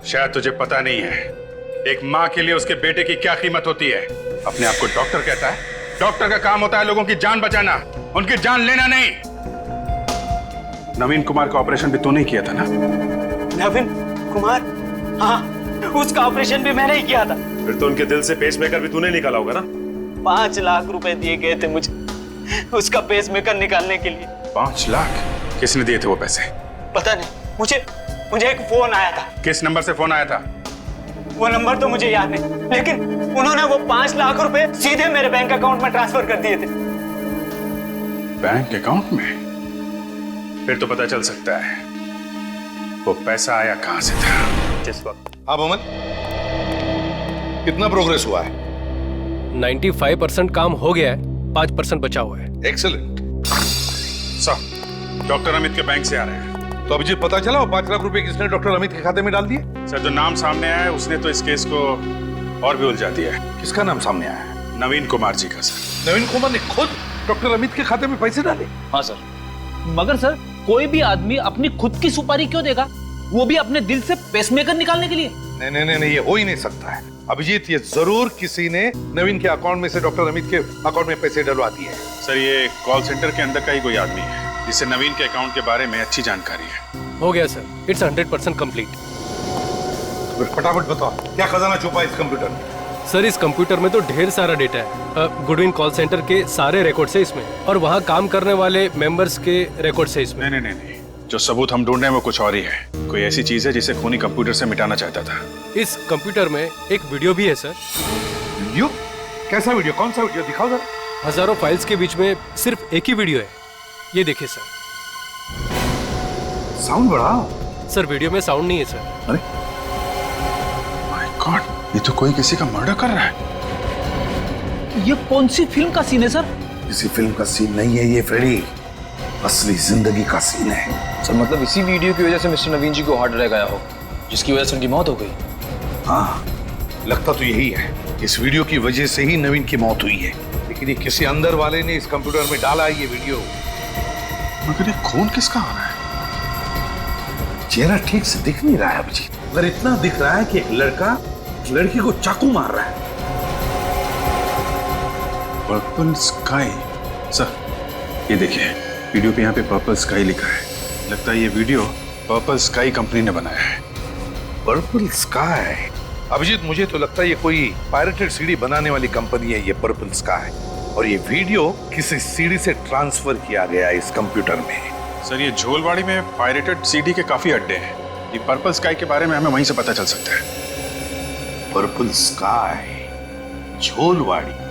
शायद तुझे पता नहीं है, एक माँ के लिए उसके बेटे की क्या कीमत होती है। अपने आप को डॉक्टर कहता है। डॉक्टर का काम होता है लोगों की जान बचाना, उनकी जान लेना नहीं। नवीन कुमार का ऑपरेशन भी तूने किया था ना? नवीन कुमार? हाँ, उसका ऑपरेशन भी मैंने ही किया था। फिर तो उनके दिल से पेसमेकर भी तूने निकाला होगा ना? 5 लाख रुपए दिए गए थे मुझे उसका पेसमेकर निकालने के लिए। 5 लाख? किसने दिए थे वो पैसे? पता नहीं, मुझे एक फोन आया था। किस नंबर से फोन आया था? वो नंबर तो मुझे याद नहीं, लेकिन उन्होंने वो 5 लाख रुपए सीधे मेरे बैंक अकाउंट में ट्रांसफर कर दिए थे। बैंक अकाउंट में? फिर तो पता चल सकता है वो पैसा आया कहां से था। जिस वक्त। हाँ मोहम्मद, कितना प्रोग्रेस हुआ है? 95% काम हो गया है, 5% बचा हुआ है। एक्सीलेंट। सर, डॉक्टर अमित के बैंक से आ रहे हैं। तो अभिजीत, पता चला वो 5 लाख रुपए किसने डॉक्टर अमित के खाते में डाल दिए? सर, जो नाम सामने आया है उसने तो इस केस को और भी उलझा दिया है। किसका नाम सामने आया है? नवीन कुमार जी का सर। नवीन कुमार ने खुद डॉक्टर अमित के खाते में पैसे डाले? हाँ सर, मगर सर कोई भी आदमी अपनी खुद की सुपारी क्यों देगा, वो भी अपने दिल से पेसमेकर निकालने के लिए? नहीं, ये हो ही नहीं सकता है अभिजीत। ये जरूर किसी ने नवीन के अकाउंट में से डॉक्टर अमित के अकाउंट में पैसे डलवा दिए हैं। सर, ये कॉल सेंटर के अंदर का ही कोई आदमी है जिसे नवीन के अकाउंट के बारे में अच्छी जानकारी है। हो गया सर, इट्स 100% कंप्लीट। तो फटाफट बताओ, क्या खजाना छुपा है इस कंप्यूटर में? सर इस कंप्यूटर में तो ढेर सारा डेटा है। गुडविन कॉल सेंटर के सारे रिकॉर्ड्स है इसमें, और वहाँ काम करने वाले मेंबर्स के रिकॉर्ड्स है इसमें। नहीं नहीं नहीं, जो सबूत हम ढूंढ रहे हैं वो कुछ और ही है। कोई ऐसी चीज है जिसे खूनी कंप्यूटर से मिटाना चाहता था। इस कंप्यूटर में एक वीडियो भी है सर। वीडियो? कैसा वीडियो? कौन सा वीडियो? दिखाओ जरा। हजारों फाइल्स के बीच में सिर्फ एक ही वीडियो है। ये देखिए सर। साउंड बढ़ाओ। सर वीडियो में साउंड नहीं है सर। अरे माय गॉड, ये तो कोई किसी का मर्डर कर रहा है। ये कौन सी फिल्म का सीन है सर? किसी फिल्म का सीन नहीं है ये फ्रेडी, असली जिंदगी का सीन है। सर मतलब इसी वीडियो की वजह से मिस्टर नवीन जी को हार्ट अटैक आया हो, जिसकी वजह से उनकी मौत हो गई। हाँ, लगता तो यही है। इस वीडियो की वजह से ही नवीन की मौत हुई है, लेकिन ये किसी अंदर वाले ने इस कंप्यूटर में डाला है ये वीडियो। मगर ये खून किसका हो रहा है? चेहरा ठीक से दिख नहीं रहा है अभिजीत, मगर इतना दिख रहा है कि एक लड़का लड़की को चाकू मार रहा है। Purple sky. सर ये देखिए, वीडियो पे यहाँ पे पर्पल स्काई लिखा है। लगता है ये वीडियो पर्पल स्काई कंपनी ने बनाया है। Purple sky? अभिजीत मुझे तो लगता है ये कोई पायरेटेड सीडी बनाने वाली कंपनी है ये पर्पल स्काई, और ये वीडियो किसी सीडी से ट्रांसफर किया गया इस कंप्यूटर में। सर ये झोलवाड़ी में पायरेटेड सीडी के काफी अड्डे हैं। ये पर्पल स्काई के बारे में हमें वहीं से पता चल सकता है। पर्पल स्काई, झोलवाड़ी।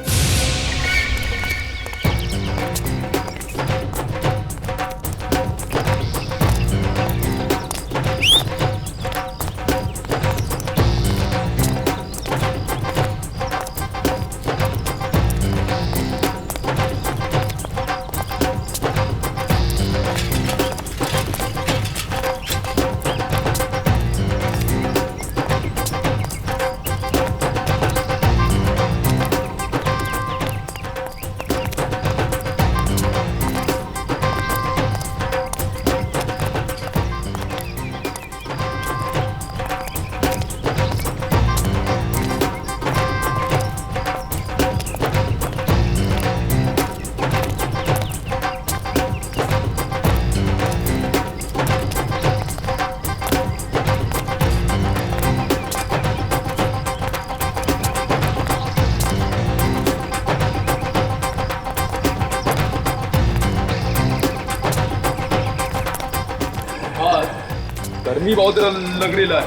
गर्मी बहुत लग रही है।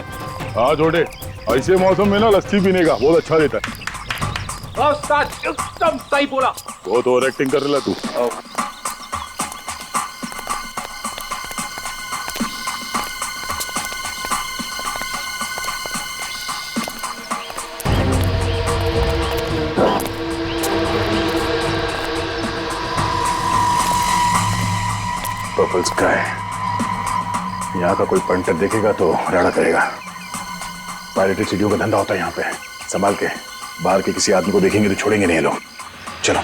हाँ छोटे, ऐसे मौसम में ना लस्सी पीने का बहुत अच्छा रहता है। एकदम सही बोला। बहुत ओवर एक्टिंग कर रहा तू। पर्पल स्काई, यहाँ का कोई पंटर देखेगा तो राड़ा करेगा। पायरेटेड सीडियों का धंधा होता है यहाँ पे, संभाल के। बाहर के किसी आदमी को देखेंगे तो छोड़ेंगे नहीं लोग। चलो।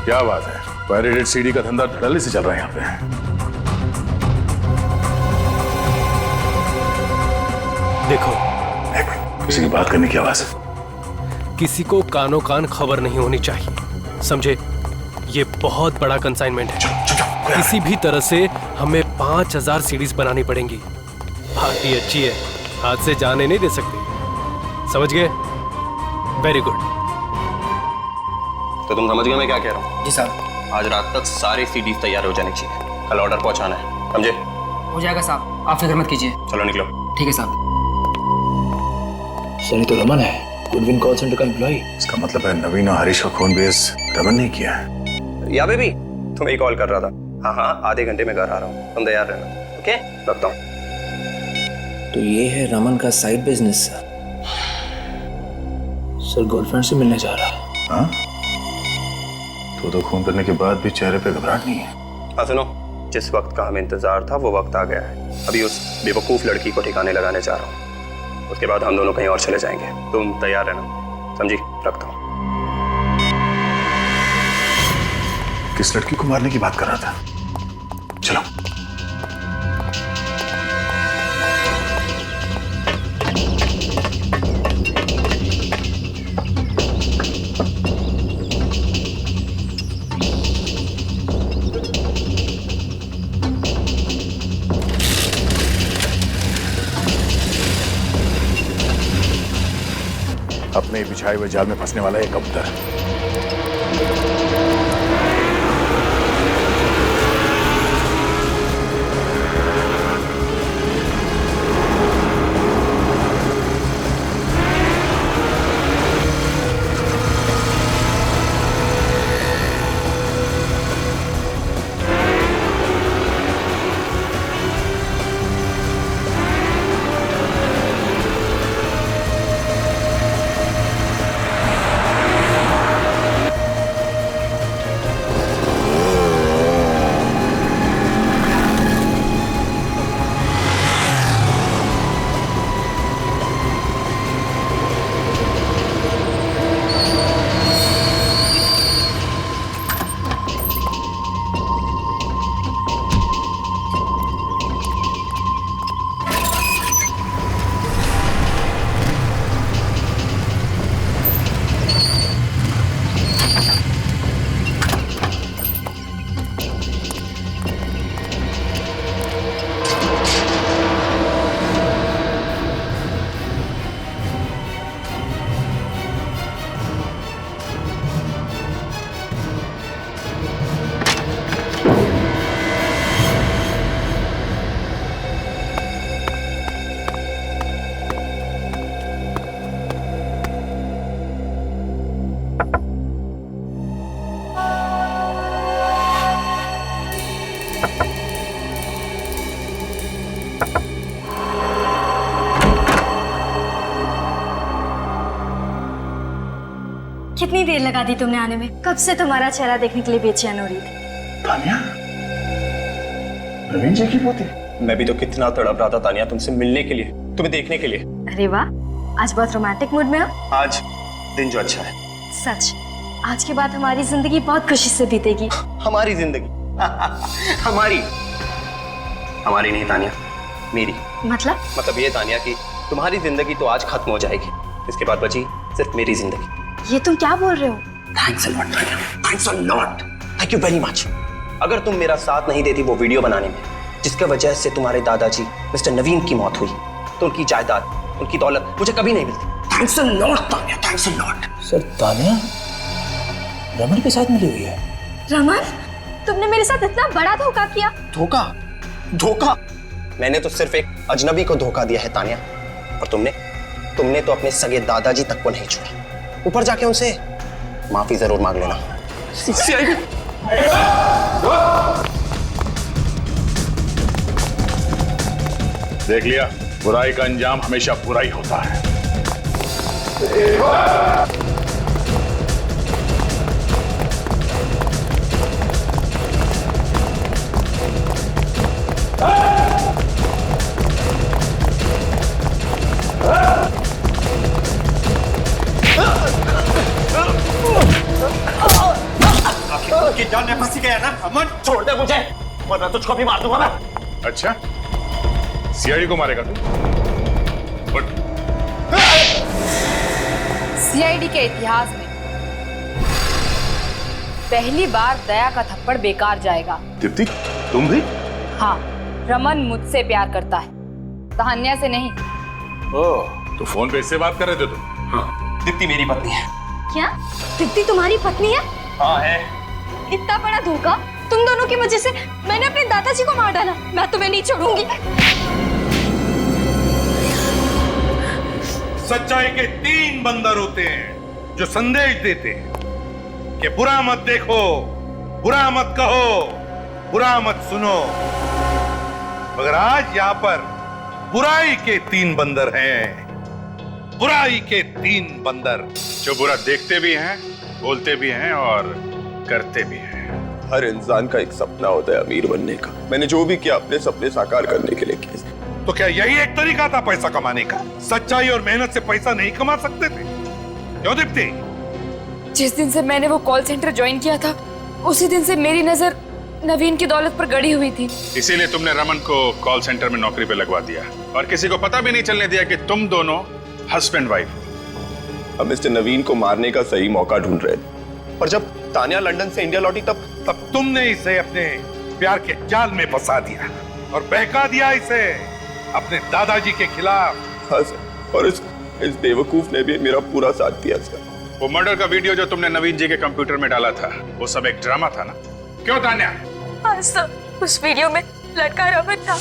क्या बात है, पायरेटेड सीडी का धंधा धड़ल्ले से चल रहा है यहाँ पे। देखो, किसी की बात करने की आवाज है। किसी को कानों कान खबर नहीं होनी चाहिए, समझे? ये बहुत बड़ा कंसाइनमेंट है। किसी भी तरह से हमें 5000 सीडीज बनानी पड़ेंगी। पार्टी अच्छी है, हाथ से जाने नहीं दे सकते, समझ गए? Very good. तो तुम समझ गए मैं क्या कह रहा हूँ? जी साहब। आज रात तक सारी सीडीज तैयार हो जानी चाहिए, कल ऑर्डर पहुंचाना है, समझे? हो जाएगा साहब, आप फिक्र मत कीजिए। चलो निकलो। ठीक है साहब। सर ये तो रमन है, गुडविन कॉल सेंटर का एम्प्लॉय। इसका मतलब है नवीन और हरीश का खून बेस रमन ने किया है। या बेबी, तुम्हें कॉल कर रहा था। हाँ हाँ, आधे घंटे में घर आ रहा हूँ, तुम तैयार रहना। ओके, रखता हूँ। तो ये है रमन का साइड बिजनेस। सर गर्लफ्रेंड से मिलने जा रहा है। हाँ? तो खून करने के बाद भी चेहरे पे घबराहट नहीं है। हाँ सुनो, जिस वक्त का हमें इंतजार था वो वक्त आ गया है। अभी उस बेवकूफ लड़की को ठिकाने लगाने जा रहा हूँ, उसके बाद हम दोनों कहीं और चले जाएंगे। तुम तैयार रहना, समझी? रखता हूँ। किस लड़की को मारने की बात कर रहा था? चलो। अपने ही बिछाए हुए जाल में फंसने वाला है कबूतर। कितनी देर लगा दी तुमने आने में? कब से तुम्हारा चेहरा देखने के लिए बेचैन हो रही थी। तानिया, नवीन जी की पोती। मैं भी तो कितना तड़प रहा था तानिया तुमसे मिलने के लिए, तुम्हें देखने के लिए। अरे वाह, आज बहुत रोमांटिक मूड में हो। आज दिन जो अच्छा है। सच, आज के बाद हमारी जिंदगी बहुत खुशी से बीतेगी। हमारी जिंदगी हमारी नहीं तानिया, मेरी। मतलब ये तानिया कि तुम्हारी जिंदगी तो आज खत्म हो जाएगी, इसके बाद बची सिर्फ मेरी जिंदगी। ये तुम क्या बोल रहे हो? Thanks a lot Tania, thanks a lot, thank you very much. अगर तुम मेरा साथ नहीं देती वो वीडियो बनाने में, जिसके वजह से तुम्हारे दादाजी मिस्टर नवीन की मौत हुई, तो उनकी जायदाद, उनकी दौलत मुझे कभी नहीं मिलती। Thanks a lot Tania, thanks a lot. Sir, Tania Raman के साथ मिली हुई है। रमन, तुमने मेरे साथ इतना बड़ा धोखा किया। धोखा? मैंने तो सिर्फ एक अजनबी को धोखा दिया है तानिया, और तुमने तो अपने सगे दादाजी तक को नहीं छोड़ा। ऊपर जाके उनसे माफी जरूर मांग लेना। देख लिया, बुराई का अंजाम हमेशा बुरा ही होता है। की जान में फंसी गया ना, अमन छोड़ दे मुझे, वरना तुझको भी मार दूंगा मैं। अच्छा, सीआईडी को मारेगा तू? सीआईडी के इतिहास में पहली बार दया का थप्पड़ बेकार जाएगा। दीप्ति, तुम भी? हाँ, रमन मुझसे प्यार करता है, तान्या से नहीं। ओह, तो फोन पे इससे बात कर रहे थे तुम? हाँ, दीप्ति मेरी पत्नी है। क्या? दीप्ति तुम्हारी पत्नी है? हाँ है। इतना बड़ा धोखा, तुम दोनों की वजह से मैंने अपने दादाजी को मार डाला। मैं तुम्हें नहीं छोड़ूंगी। सच्चाई के 3 बंदर होते हैं जो संदेश देते हैं कि बुरा मत देखो, बुरा मत कहो, बुरा मत सुनो। मगर आज यहाँ पर बुराई के 3 बंदर हैं, बुराई के 3 बंदर जो बुरा देखते भी हैं, बोलते भी हैं और करते भी हैं। हर इंसान का एक सपना होता है अमीर बनने का। मैंने जो भी किया अपने सपने साकार करने के लिए किया। तो क्या यही एक तरीका था पैसा कमाने का? सच्चाई और मेहनत से पैसा नहीं कमा सकते थे? क्यों दीप्ति? जिस दिन से मैंने वो कॉल सेंटर ज्वाइन किया था, उसी दिन से मेरी नजर नवीन की दौलत पर गड़ी हुई थी। इसीलिए तुमने रमन को कॉल सेंटर में नौकरी पे लगवा दिया और किसी को पता भी नहीं चलने दिया कि तुम दोनों हस्बैंड वाइफ हो। हम मिस्टर नवीन को मारने का सही मौका ढूंढ रहे थे, पर जब तानिया लंदन से इंडिया लौटी तब तुमने इसे अपने प्यार के जाल में फंसा दिया और बहका दिया इसे अपने दादाजी के खिलाफ। हाँ सर, और इस बेवकूफ ने भी मेरा पूरा साथ दिया सर। वो मर्डर का वीडियो जो तुमने नवीन जी के कंप्यूटर में डाला था, वो सब एक ड्रामा था ना? क्यों तान्या? हाँ सर, उस वीडियो में लड़का रमन था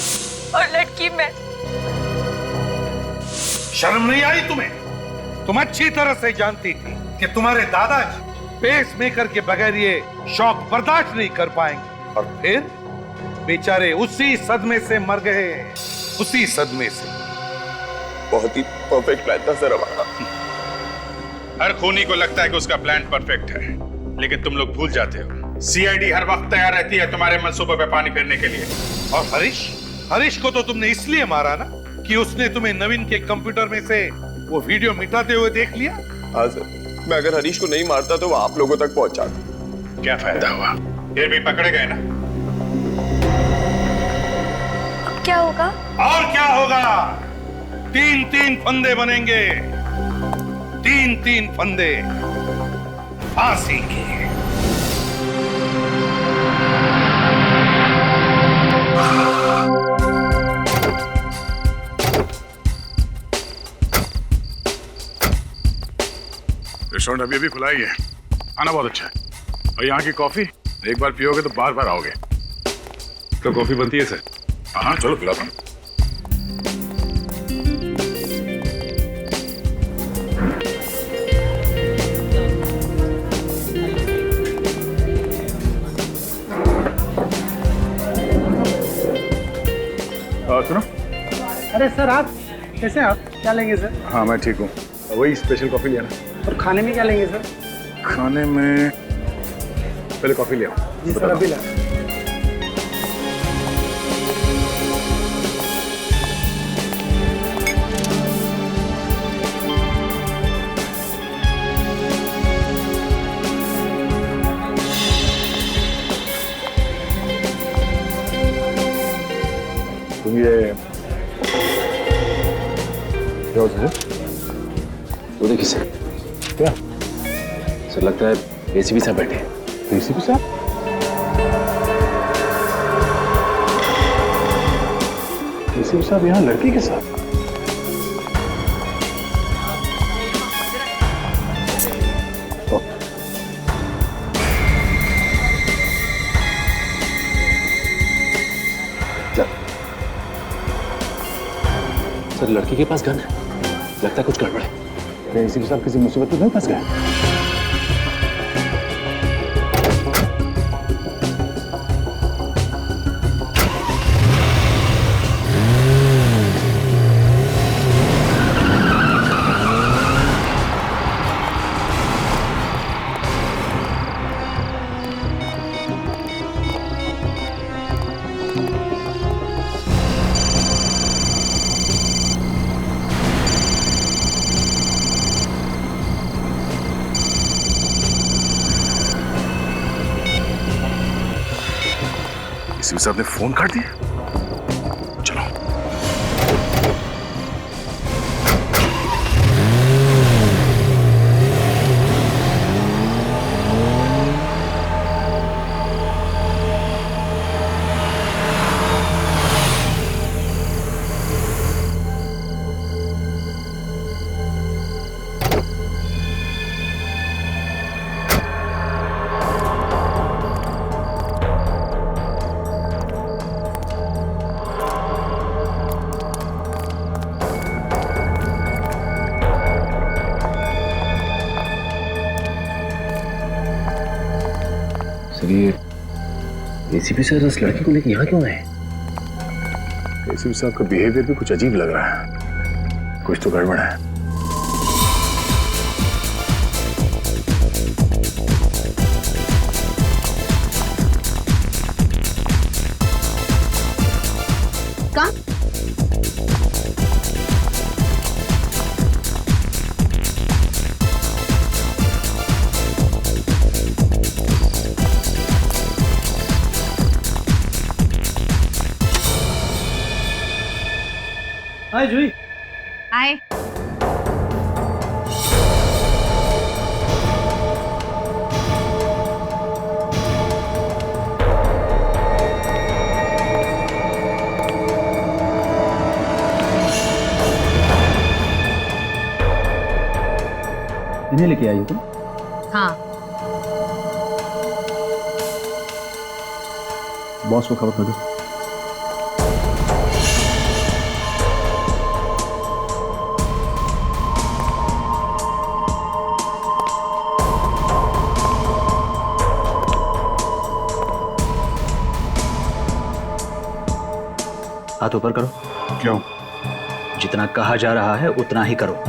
और लड़की मैं। शर्म नहीं आई तुम्हें? तुम अच्छी तरह से जानती थी कि तुम्हारे दादाजी पेस मेकर के बगैर ये शौक बर्दाश्त नहीं कर पाएंगे, और फिर बेचारे उसी सदमे से मर गए, उसी सदमे से। बहुत ही परफेक्ट प्लान था सर हमारा। हर खूनी को लगता है कि उसका प्लान परफेक्ट है, लेकिन तुम लोग भूल जाते हो सीआईडी हर वक्त तैयार रहती है तुम्हारे मंसूबे पे पानी फेरने के लिए। और हरीश को तो तुमने इसलिए मारा ना कि उसने तुम्हें नवीन के कंप्यूटर में से वो वीडियो मिटाते हुए देख लिया। हाँ सर, मैं अगर हरीश को नहीं मारता तो वो आप लोगों तक पहुंचाता। क्या फायदा हुआ? ये भी पकड़े गए ना। अब क्या होगा? और क्या होगा? 3-3 फंदे बनेंगे, 3-3 फंदे फांसी के। रेस्टोरेंट अभी खुला ही है, खाना बहुत अच्छा है, और यहाँ की कॉफी एक बार पियोगे तो बार बार आओगे। तो कॉफी बनती है सर? हाँ चलो पिलाता हूँ। सुनो। अरे सर, आप कैसे हैं? आप क्या लेंगे सर? हाँ मैं ठीक हूँ, वही स्पेशल कॉफी लेना। और खाने में क्या लेंगे सर? खाने में पहले कॉफी ले आओ। जी सर, अभी ला। तुम ये क्या होता है? वो देखिए सर। क्या सर, लगता है एसीपी साहब बैठे हैं। एसीपी साहब? एसीपी साहब यहाँ लड़की के साथ? सर, लड़की के पास गन है, लगता है कुछ गड़बड़ है। एसीपी साहब किसी मुसीबत में नहीं फंस गए? एसीपी साहब ने फोन काट दिया। चलो। सर, ये एसीपी सर इस लड़की को लेकर यहाँ क्यों आए? एसीपी साहब का बिहेवियर भी कुछ अजीब लग रहा है, कुछ तो गड़बड़ है। कहाँ? हाय जूही। हाय। इन्हें लेके आई हो तुम? हाँ। बॉस को खबर कर दो। हाथ ऊपर करो। क्यों? जितना कहा जा रहा है उतना ही करो।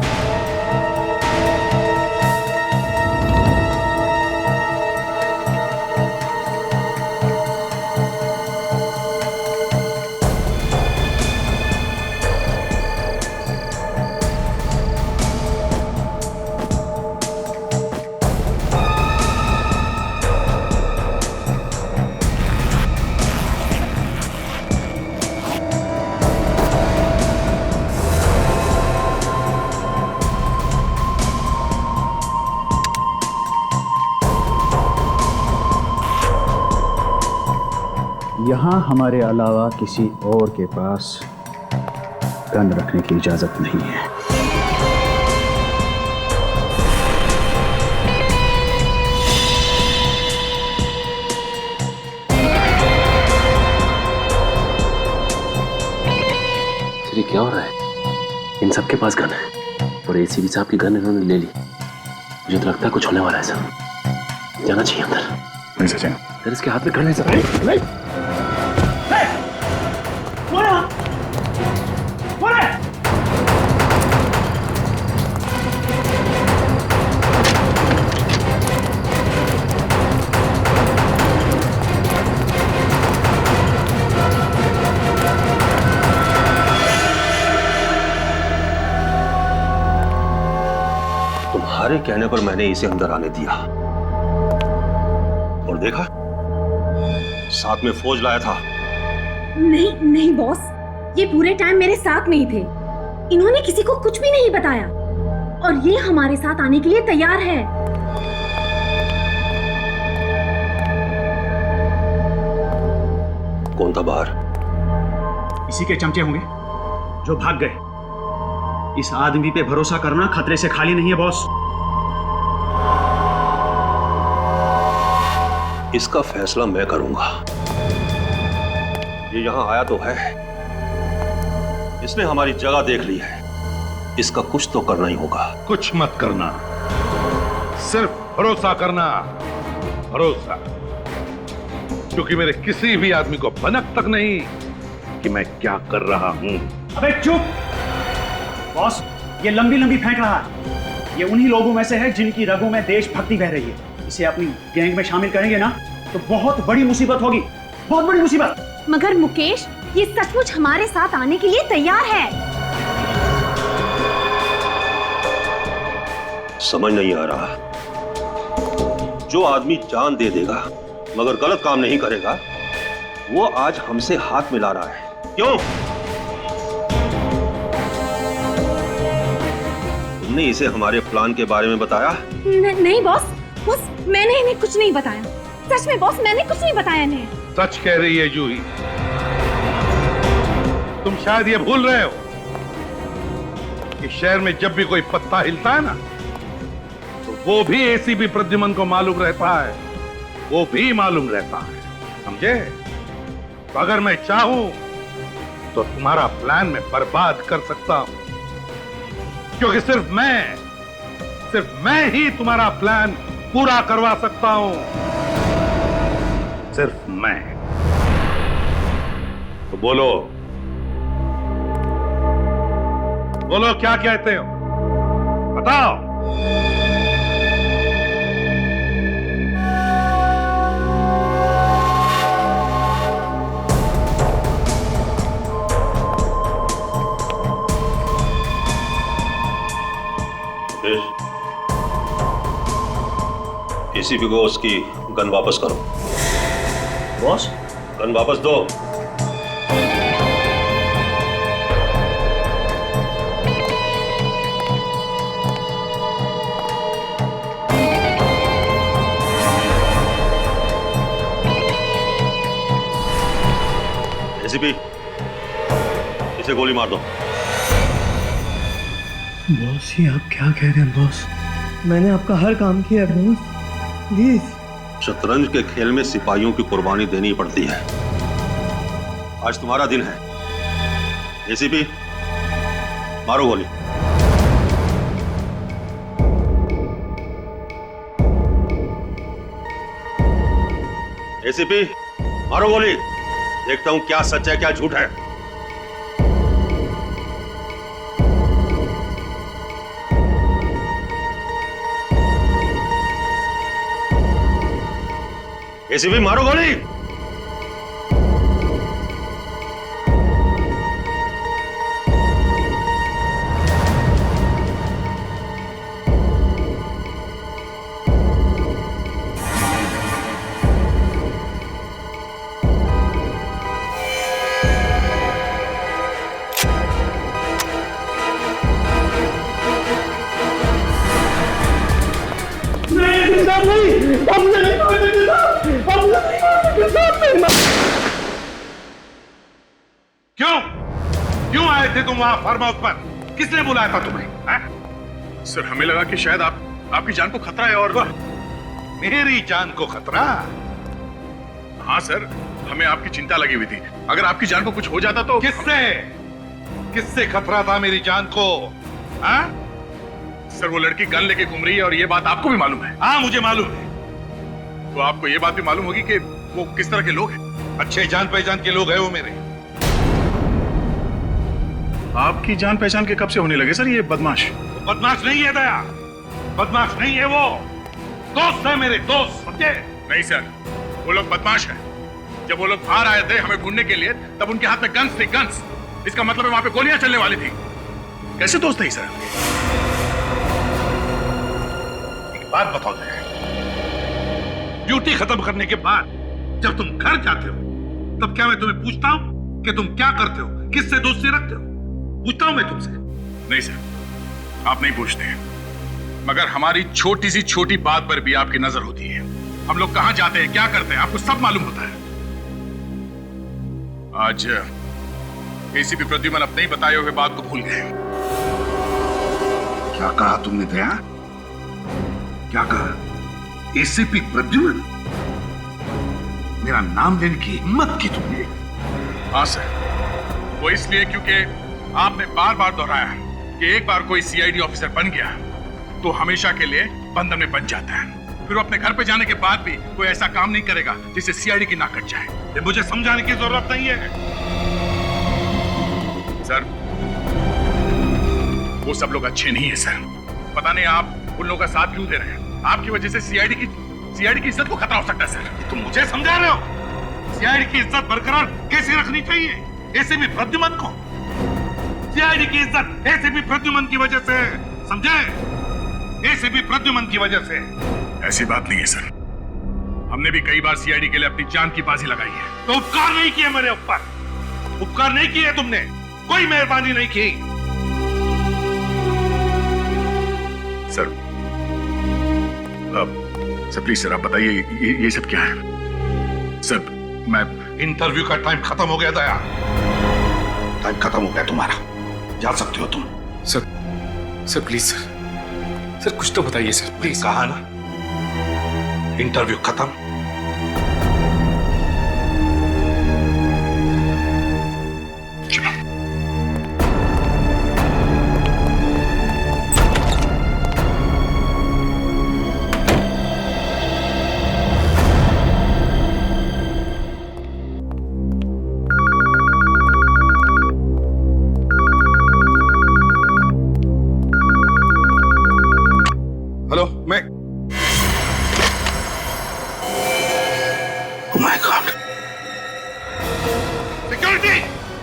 यहाँ हमारे अलावा किसी और के पास गन रखने की इजाजत नहीं है। श्री क्या हो रहा है? इन सबके पास गन है और एसीपी साहब की गन इन्होंने ले ली। मुझे तो लगता है कुछ होने वाला है सर। जाना चाहिए अंदर। नहीं सचिन, सर इसके हाथ में गन है सर। नहीं। तुम्हारे कहने पर मैंने इसे अंदर आने दिया और देखा साथ में फौज लाया था। नहीं नहीं बॉस, ये पूरे टाइम मेरे साथ में ही थे। इन्होंने किसी को कुछ भी नहीं बताया और ये हमारे साथ आने के लिए तैयार है। कौन था बाहर? इसी के चमचे होंगे जो भाग गए। इस आदमी पे भरोसा करना खतरे से खाली नहीं है बॉस। इसका फैसला मैं करूंगा। ये यहां आया तो है, इसने हमारी जगह देख ली है, इसका कुछ तो करना ही होगा। कुछ मत करना, सिर्फ भरोसा करना, भरोसा। क्योंकि मेरे किसी भी आदमी को भनक तक नहीं कि मैं क्या कर रहा हूं। अबे चुप बॉस, ये लंबी लंबी फेंक रहा है। ये उन्हीं लोगों में से है जिनकी रगों में देशभक्ति बह रही है। इसे अपनी गैंग में शामिल करेंगे ना तो बहुत बड़ी मुसीबत होगी, बहुत बड़ी मुसीबत। मगर मुकेश, ये सचमुच हमारे साथ आने के लिए तैयार है। समझ नहीं आ रहा, जो आदमी जान दे देगा मगर गलत काम नहीं करेगा, वो आज हमसे हाथ मिला रहा है। क्यों? तुमने इसे हमारे प्लान के बारे में बताया? नहीं बॉस, मैंने इन्हें कुछ नहीं बताया। सच में बॉस, मैंने कुछ नहीं बताया इन्हें। सच कह रही है जूही। तुम शायद ये भूल रहे हो कि शहर में जब भी कोई पत्ता हिलता है ना, तो वो भी एसीपी प्रद्युमन को मालूम रहता है, वो भी मालूम रहता है, समझे? तो अगर मैं चाहूं तो तुम्हारा प्लान मैं बर्बाद कर सकता हूं, क्योंकि सिर्फ मैं ही तुम्हारा प्लान पूरा करवा सकता हूं, सिर्फ मैं। तो बोलो क्या कहते हो, बताओ। एसीपी को उसकी गन वापस करो। बॉस, गन वापस दो। एसीपी, इसे गोली मार दो। बॉस, ये आप क्या कह रहे हैं बॉस? मैंने आपका हर काम किया बॉस, प्लीज। शतरंज के खेल में सिपाहियों की कुर्बानी देनी पड़ती है। आज तुम्हारा दिन है। एसीपी, मारो गोली। एसीपी, मारो गोली। देखता हूं क्या सच है क्या झूठ है। एसीपी, मारो गोली। क्यों क्यों आए थे तुम वहां फार्म हाउस पर? किसने बुलाया था तुम्हें? सर, हमें लगा कि शायद आपकी जान को खतरा है। और मेरी जान को खतरा? हाँ सर, हमें आपकी चिंता लगी हुई थी। अगर आपकी जान को कुछ हो जाता तो। किससे खतरा था मेरी जान को? हाँ? सर, वो लड़की गन लेके घूम रही है और ये बात आपको भी मालूम है। हाँ, मुझे मालूम है। तो आपको ये बात भी मालूम होगी कि वो किस तरह के लोग हैं। अच्छे जान पहचान के लोग हैं वो मेरे। आपकी जान पहचान के कब से होने लगे सर ये बदमाश? बदमाश नहीं है दया, बदमाश नहीं है वो, दोस्त है मेरे, दोस्त, समझे? नहीं सर, वो लोग बदमाश हैं। जब वो लोग बाहर आए थे हमें ढूंढने के लिए, तब उनके हाथ में गन्स थी, गन्स। इसका मतलब है वहां पे गोलियां चलने वाली थी। कैसे दोस्त है सर? एक बात बताओ दया, ड्यूटी खत्म करने के बाद जब तुम घर जाते हो तब क्या मैं तुम्हें पूछता हूं कि तुम क्या करते हो, किससे दोस्ती रखते हो? पूछता हूं मैं तुमसे? नहीं सर, आप नहीं पूछते हैं, मगर हमारी छोटी सी छोटी बात पर भी आपकी नजर होती है। हम लोग कहां जाते हैं, क्या करते हैं, आपको सब मालूम होता है। आज एसीपी प्रद्युमन अपने ही बताए हुए बात को भूल गए। क्या कहा तुमने दया? क्या कहा? एसीपी प्रद्युमन? मेरा नाम लेने की हिम्मत की तुमने? हाँ सर, वो इसलिए क्योंकि आपने बार बार दोहराया कि एक बार कोई सीआईडी ऑफिसर बन गया तो हमेशा के लिए बंधन में बन जाता है। फिर वो अपने घर पे जाने के बाद भी कोई ऐसा काम नहीं करेगा जिससे सीआईडी की नाक कट जाए। ये मुझे समझाने की जरूरत नहीं है। सर, वो सब लोग अच्छे नहीं है सर। पता नहीं आप उन लोगों का साथ क्यों दे रहे हैं। आपकी वजह से सीआईडी की इज्जत को खतरा हो सकता है सर। तुम मुझे समझा रहे हो? सीआईडी की इज्जत बरकरार कैसे रखनी चाहिए? एसीपी प्रद्युमन को सीआईडी की इज्जत एसीपी प्रद्युमन की वजह से, समझे? एसीपी प्रद्युमन की वजह से। ऐसी बात नहीं है सर, हमने भी कई बार सीआईडी के लिए अपनी जान की बाजी लगाई है। तो उपकार नहीं किए मेरे ऊपर, उपकार नहीं किए तुमने, कोई मेहरबानी नहीं की। सर, सर प्लीज सर, आप बताइए ये सब क्या है? सर, मैं इंटरव्यू का टाइम खत्म हो गया दया, टाइम खत्म हो गया तुम्हारा, जा सकते हो तुम। सर प्लीज सर कुछ तो बताइए सर, प्लीज। कहा ना, इंटरव्यू खत्म। हेलो, मैं Oh my God! Security!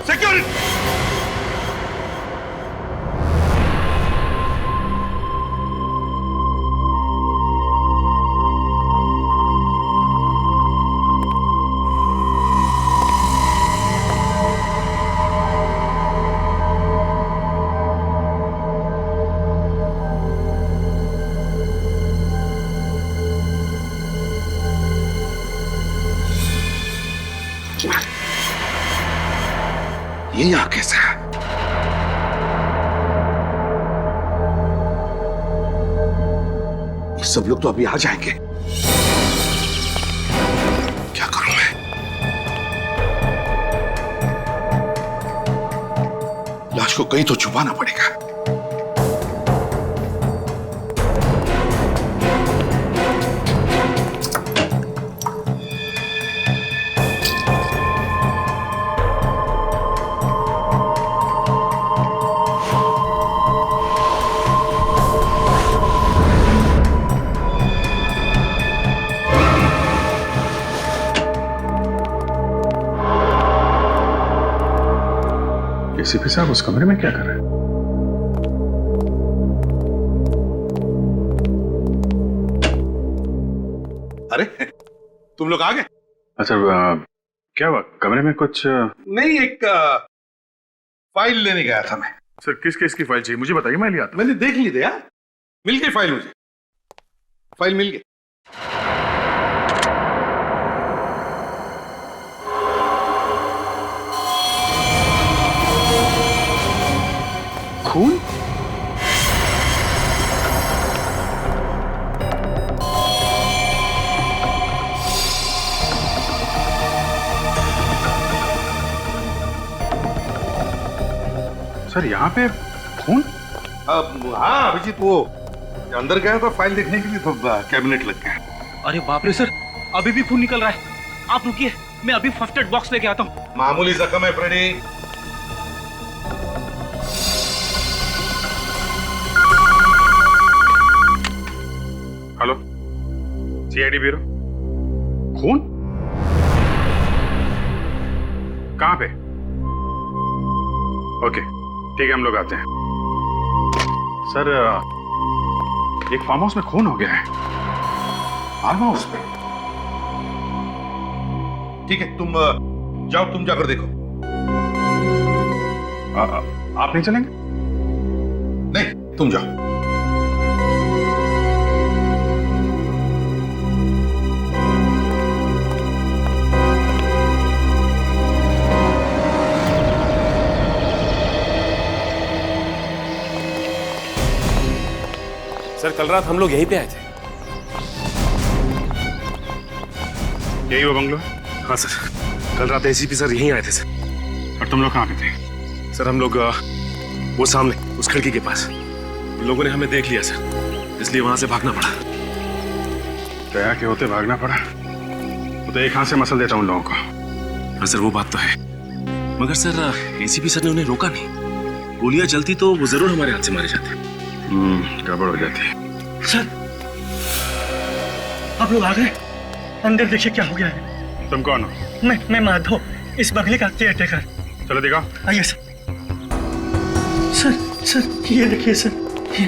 Security! ये यहाँ कैसे है? सब लोग तो अभी आ जाएंगे। क्या करूं मैं? लाश को कहीं तो छुपाना पड़ेगा। एसीपी साहब उस कमरे में क्या कर रहे हैं? अरे तुम लोग आ गए? अच्छा क्या हुआ? कमरे में कुछ नहीं, एक फाइल लेने गया था मैं। सर किस केस की फाइल चाहिए मुझे बताइए, मैं ले आता हूं। मैंने देख ली थी यार, मिल गई फाइल मुझे। फाइल मिल गई। खून? सर यहाँ पे खून? हाँ अभिजीत, वो अंदर गया था फाइल देखने के लिए तो कैबिनेट लग गया। अरे बाप रे सर, अभी भी खून निकल रहा है। आप रुकिए, मैं अभी फर्स्ट एड बॉक्स लेके आता हूँ। मामूली जख्म है फ्रेडी। Hello, CID bureau. खून? कहां पे? ओके ठीक है, हम लोग आते हैं। सर एक फार्म हाउस में खून हो गया है। फार्म हाउस में? ठीक है, तुम जाओ, तुम जाकर देखो। आप नहीं चलेंगे? नहीं, तुम जाओ। सर कल रात हम लोग यहीं पे आए थे। यही वो बंगलो? हाँ सर, कल रात एसीपी सर यहीं आए थे सर। और तुम लोग कहाँ पे थे? सर हम लोग वो सामने उस खिड़की के पास। उन लोगों ने हमें देख लिया सर, इसलिए वहां से भागना पड़ा। दया के होते भागना पड़ा? तो एक हाथ से मसल देता हूँ उन लोगों को। हाँ सर वो बात तो है, मगर सर एसीपी सर ने उन्हें रोका नहीं। गोलियां जलती तो वो जरूर हमारे हाथ से मारे जाते। गड़बड़ हो जाती है। सर आप लोग आ गए? अंदर देखिए क्या हो गया है। तुम कौन हो? मैं माधव, इस बंगले का केयर टेकर। चलो दिखाओ। आइए सर। सर ये देखिए सर, ये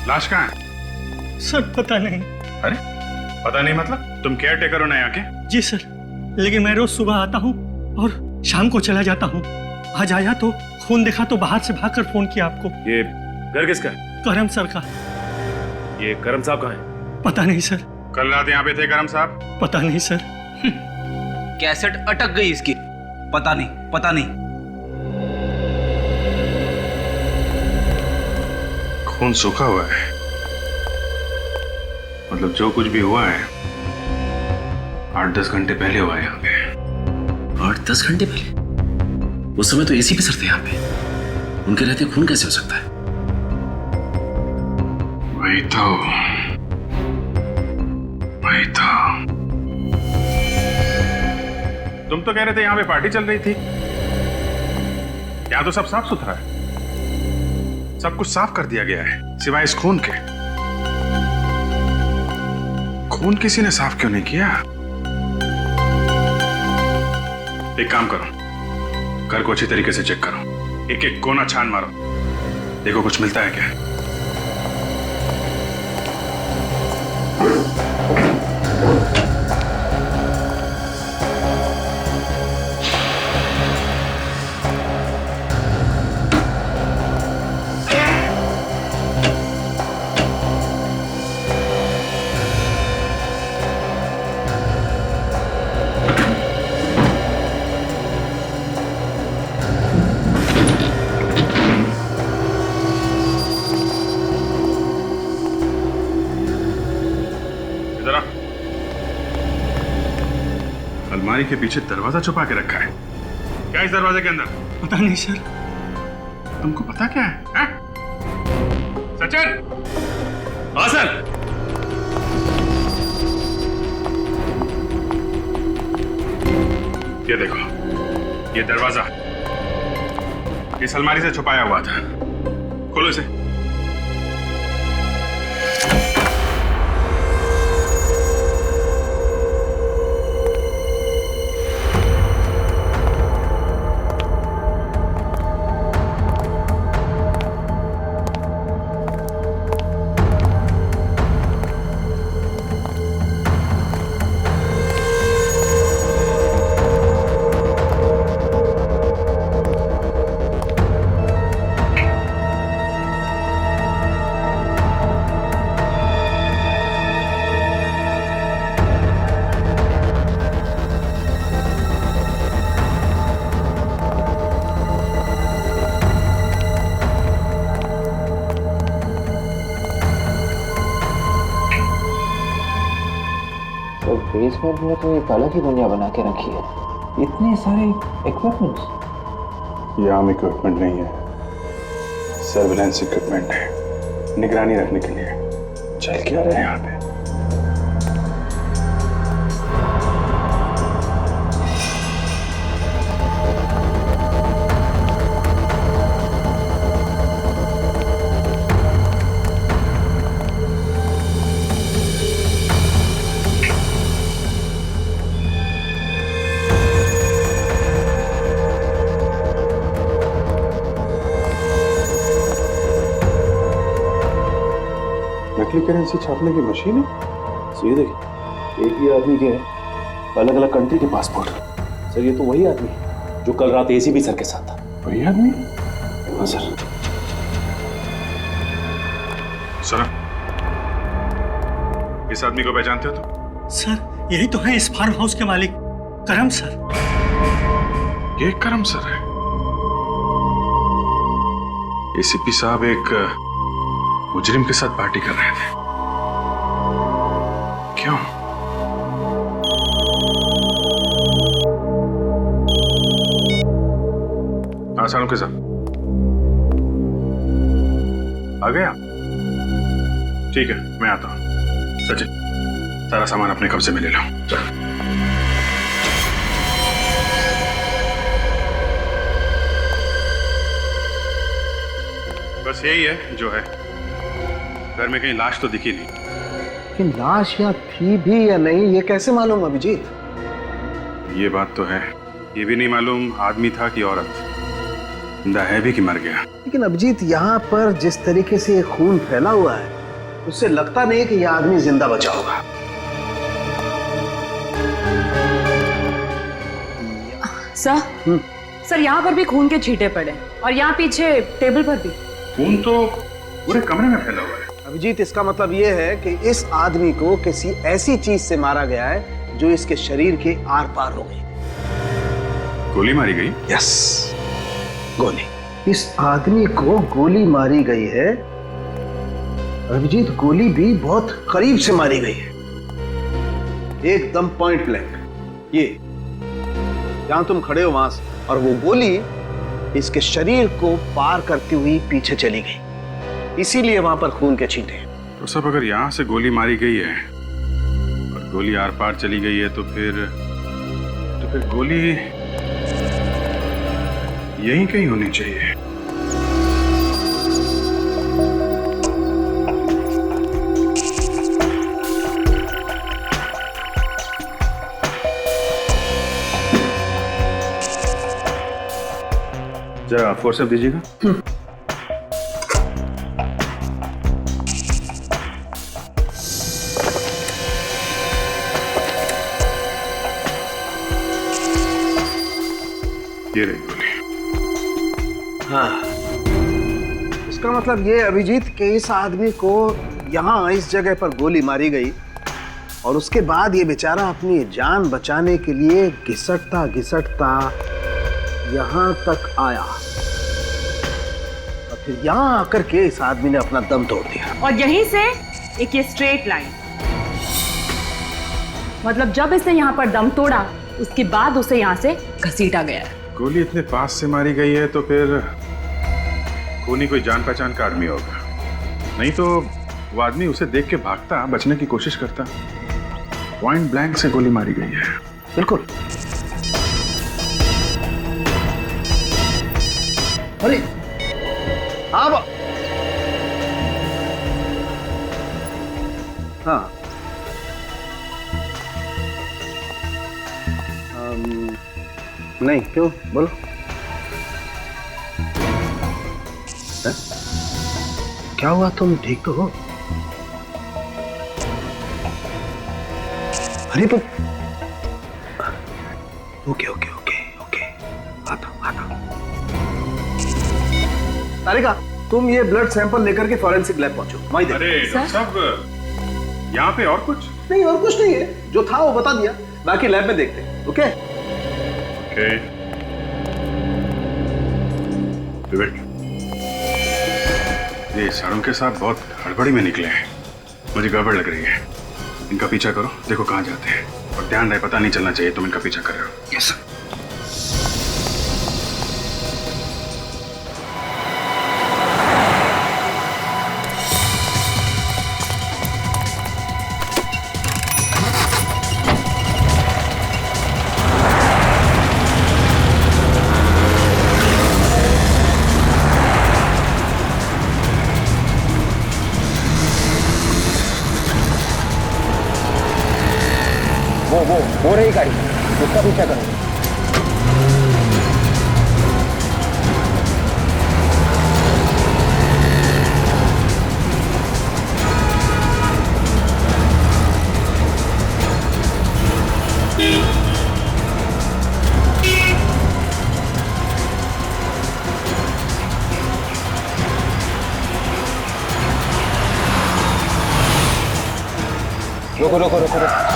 लाश कहाँ है? सर पता नहीं। अरे पता नहीं मतलब? तुम केयर टेकर हो ना यहाँ के? जी सर, लेकिन मैं रोज सुबह आता हूँ और शाम को चला जाता हूँ। आज आया तो खून देखा तो बाहर से भागकर फोन किया आपको। ये घर किसका है? करम सर का। ये करम साहब कहाँ है? पता नहीं सर। कल रात यहाँ पे थे करम साहब? पता नहीं सर। कैसेट अटक गई इसकी। पता नहीं, पता नहीं। खून सूखा हुआ है, मतलब जो कुछ भी हुआ है 8-10 घंटे पहले हुआ है यहाँ पे। 8-10 घंटे पहले? उस समय तो एसीपी सर थे यहाँ पे, उनके रहते खून कैसे हो सकता है? वही तो। तुम तो कह रहे थे यहाँ पे पार्टी चल रही थी। यहाँ तो सब साफ सुथरा है, सब कुछ साफ कर दिया गया है सिवाय इस खून के। खून किसी ने साफ क्यों नहीं किया? एक काम करो, घर को अच्छी तरीके से चेक करो, एक एक कोना छान मारो, देखो कुछ मिलता है क्या। अलमारी के पीछे दरवाजा छुपा के रखा है। क्या इस दरवाजे के अंदर? पता नहीं सर। तुमको पता क्या है? सचिन! हाँ सर। ये देखो, ये दरवाजा इस अलमारी से छुपाया हुआ था। खोलो इसे। बेसमेंट में तो एक अलग ही दुनिया बना के रखी है। इतने सारे इक्विपमेंट्स। ये आम इक्विपमेंट नहीं है, सर्विलेंस इक्विपमेंट है, निगरानी रखने के लिए। चल क्या रहे हैं यहाँ पे? नकली करेंसी छापने की मशीन है। सर ये देखिए, एक ही आदमी के अलग अलग कंट्री के पासपोर्ट। सर ये तो वही आदमी है जो कल रात एसीपी सर के साथ था। वही आदमी? हाँ सर। सर, इस आदमी को पहचानते हो तुम? सर यही तो है इस फार्म हाउस के मालिक, करम सर। ये करम सर है। एसीपी साहब एक मुजरिम के साथ पार्टी कर रहे थे। क्यों? आसानों के साथ आ गया? ठीक है, मैं आता हूं। सचिन, सारा सामान अपने कब्जे में ले लो। चल। बस यही है जो है। घर में कहीं लाश तो दिखी नहीं। कि लाश यहाँ थी भी या नहीं ये कैसे मालूम अभिजीत? ये बात तो है। ये भी नहीं मालूम आदमी था कि औरत। जिंदा है भी कि मर गया। लेकिन अभिजीत यहाँ पर जिस तरीके से खून फैला हुआ है उससे लगता नहीं कि यह आदमी जिंदा बचा होगा। सर यहाँ पर भी खून के छींटे पड़े और यहाँ पीछे टेबल पर भी खून तो पूरे कमरे में फैला हुआ है। अभिजीत इसका मतलब यह है कि इस आदमी को किसी ऐसी चीज से मारा गया है जो इसके शरीर के आर पार हो गई। गोली मारी गई? यस, गोली। इस आदमी को गोली मारी गई है अभिजीत। गोली भी बहुत करीब से मारी गई है, एकदम पॉइंट ब्लैंक। ये जहां तुम खड़े हो वहां से, और वो गोली इसके शरीर को पार करती हुई पीछे चली गई, इसीलिए वहां पर खून के छींटे। तो सब अगर यहां से गोली मारी गई है और गोली आर पार चली गई है तो फिर गोली यहीं कहीं होनी चाहिए। जरा फोर्स दीजिएगा। ये रही गोली। हाँ, इसका मतलब ये अभिजीत कि इस आदमी को यहाँ इस जगह पर गोली मारी गई और उसके बाद ये बेचारा अपनी जान बचाने के लिए घिसटता घिसटता यहाँ तक आया और फिर यहाँ आकर के इस आदमी ने अपना दम तोड़ दिया। और यहीं से एक ये स्ट्रेट लाइन, मतलब जब इसने यहाँ पर दम तोड़ा उसके बाद उसे यहाँ से घसीटा गया है। गोली इतने पास से मारी गई है तो फिर खूनी कोई जान पहचान का आदमी होगा, नहीं तो वो आदमी उसे देख के भागता, बचने की कोशिश करता। पॉइंट ब्लैंक से गोली मारी गई है। बिल्कुल। अरे हाँ हाँ नहीं, क्यों, बोलो। है? क्या हुआ, तुम ठीक तो हो? अरे तो ओके ओके ओके ओके, आता आता। तारिका, तुम ये ब्लड सैंपल लेकर के फॉरेंसिक लैब पहुंचो। वहीं देखो। अरे डॉक्टर साहब, यहाँ पे और कुछ नहीं, और कुछ नहीं है, जो था वो बता दिया, बाकी लैब में देखते हैं। Okay okay. विवेक, ये सारुण के साथ बहुत हड़बड़ी में निकले हैं, मुझे गड़बड़ लग रही है। इनका पीछा करो, देखो कहाँ जाते हैं, और ध्यान रहे पता नहीं चलना चाहिए तुम इनका पीछा कर रहे हो। Yes sir. वो रही गाड़ी, उसका पीछा करो। रुको रुको रुको रुको।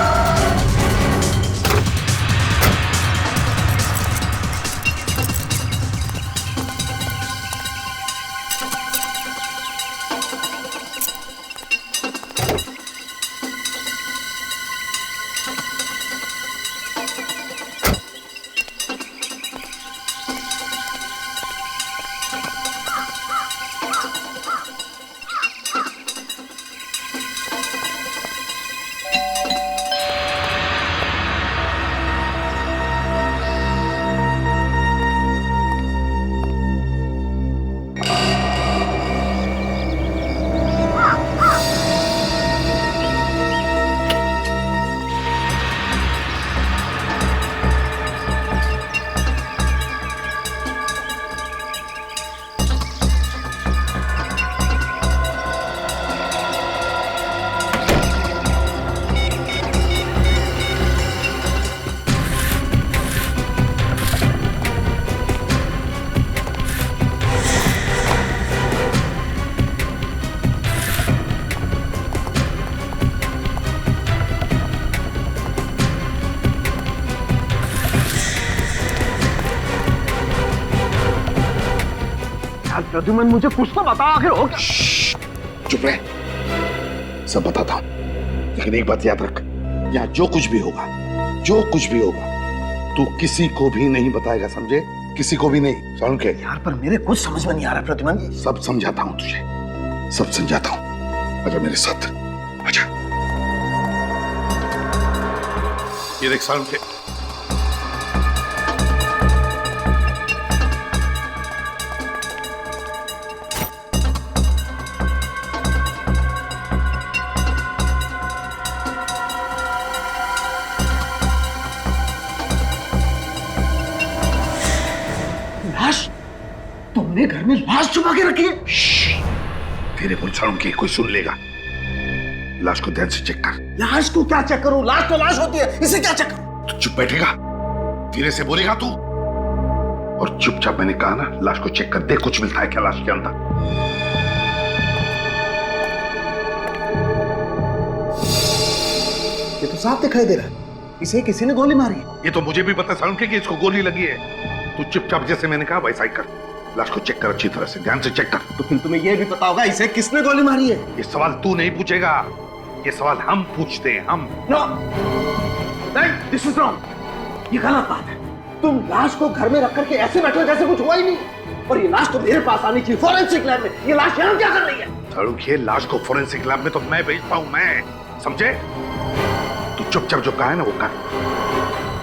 प्रद्युमन, मुझे कुछ तो बता, आखिर हो क्या? चुप रहे, सब बताता हूं, लेकिन एक बात याद रख, यहाँ जो कुछ भी होगा, जो कुछ भी होगा, तू किसी को भी नहीं बताएगा, समझे? किसी को भी नहीं। सारुण के यार, पर मेरे कुछ समझ में नहीं आ रहा प्रद्युमन। सब समझाता हूं तुझे, सब समझाता हूं। आजा मेरे साथ, आजा। ये देख सारुण के, तुमने घर में लाश छुपा के रखी है? तेरे बोल सारुण के कोई सुन लेगा। लाश को ध्यान से चेक कर। लाश को क्या चेक करूं? लाश तो लाश होती है, इसे क्या चेक करूं? तो चुप बैठेगा, धीरे से बोलेगा तू, और चुपचाप मैंने कहा ना, लाश को चेक कर दे, कुछ मिलता है क्या लाश के अंदर। ये तो साफ दिखाई दे रहा है, इसे किसी ने गोली मारी है। ये तो मुझे भी पता सारुण के कि इसको गोली लगी है। तू चुपचाप जैसे मैंने कहा वैसा ही कर, लाश को चेक कर अच्छी तरह से, ध्यान से चेक कर। तो फिर तुम्हें यह भी पता होगा इसे किसने गोली मारी है? ये सवाल तू नहीं पूछेगा, ये सवाल हम पूछते हैं, हम। नो, नहीं, दिस इज रॉन्ग। ये गलत बात है। तुम लाश को घर में रख करके ऐसे बैठे हो जैसे कुछ हुआ ही नहीं। और ये लाश तो मेरे पास आनी चाहिए फॉरेंसिक लैब में। ये लाश यहाँ क्या कर रही है? सालुंखे, लाश को फॉरेंसिक लैब में तो मैं भेजता हूँ, मैं, समझे? तू चुपचाप जो कहा है ना वो कर।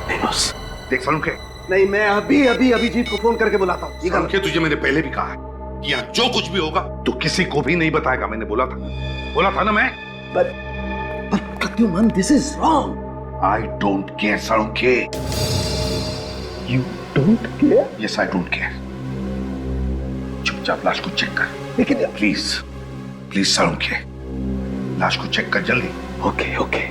नहीं बॉस। देख सालुंखे, नहीं, मैं अभी अभी अभिजीत को फोन करके बुलाता हूँ। सालुंखे, तुझे मैंने पहले भी कहा है कि यहाँ जो कुछ भी होगा तू किसी को भी नहीं बताएगा। मैंने बोला था ना मैं। But Pradyuman, this is wrong. I don't care, Salunkhe. You don't care? Yes, I don't care. चुपचाप लाश को चेक कर। लेकिन प्लीज सालुंखे, लाश को चेक कर जल्दी। Okay okay.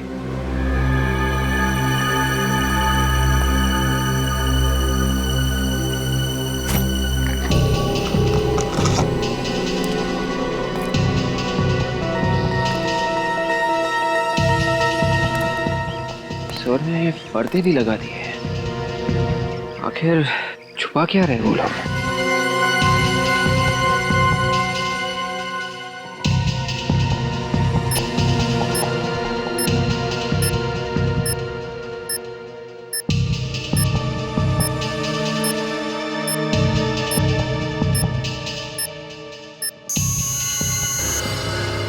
सर ने पर्दे भी लगा दिए, आखिर छुपा क्या रहे वो लोग?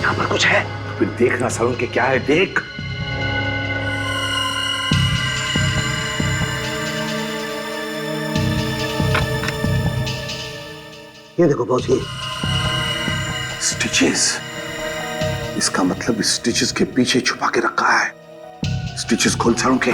यहाँ पर कुछ है। फिर देखना सालुंखे क्या है, देख। ये देखो बॉस, ये स्टिचेस। इसका मतलब स्टिचेस के पीछे छुपा के रखा है। स्टिचेस खोल सालुंखे।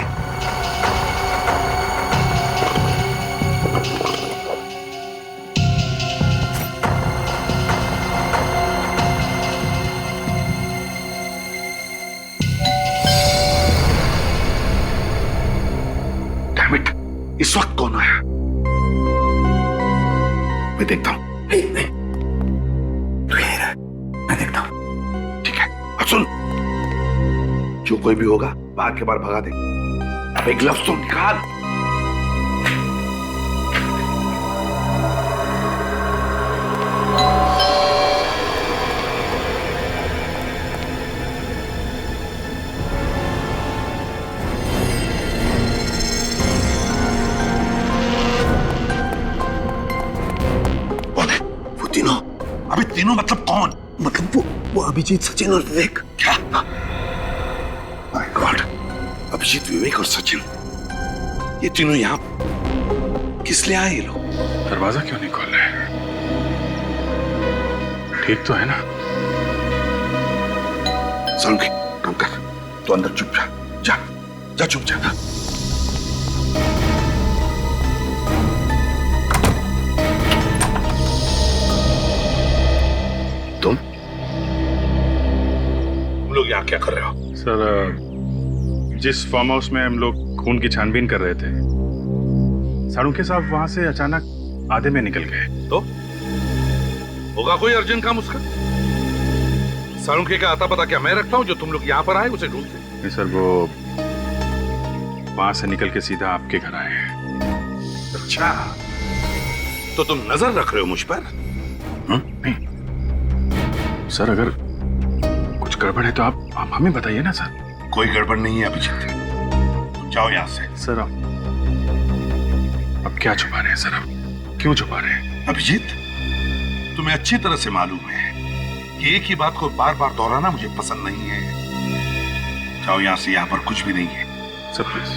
Damn it, इस वक्त कौन आया? मैं देखता हूं। नहीं तू यहीं रह, मैं देखता हूं। ठीक है, अब सुन, जो कोई भी होगा बाहर के बाहर भगा दे। अबे ग्लव्स तो निकाल। तीनों मतलब कौन? मतलब वो अभिजीत, सचिन और विवेक। क्या? माय गॉड, अभिजीत, विवेक और सचिन, ये तीनों यहाँ किस लिए आए ये लोग? दरवाजा क्यों नहीं खोल रहे? ठीक तो है ना? सालुंखे, काम कर, तू अंदर चुप जा, जा चुप जा। तुम लोग यहाँ क्या कर रहे हो? सर, जिस फार्म हाउस में हम लोग खून की छानबीन कर रहे थे, सालुंखे साहब वहां से अचानक आधे में निकल गए। तो होगा कोई अर्जेंट काम उसका? सालुंखे का आता पता क्या मैं रखता हूँ जो तुम लोग यहाँ पर आए उसे ढूंढते? नहीं सर, वो वहां से निकल के सीधा आपके घर आए हैं। अच्छा, तो तुम नजर रख रहे हो मुझ पर? नहीं सर, अगर कुछ गड़बड़ है तो आप हमें बताइए ना सर। कोई गड़बड़ नहीं है अभिजीत, जाओ यहाँ से। सर अब क्या छुपा रहे हैं सर? अब क्यों छुपा रहे हैं? अभिजीत, तुम्हें अच्छी तरह से मालूम है कि एक ही बात को बार बार दोहराना मुझे पसंद नहीं है। जाओ यहाँ से, यहाँ पर कुछ भी नहीं है। सर प्लीज,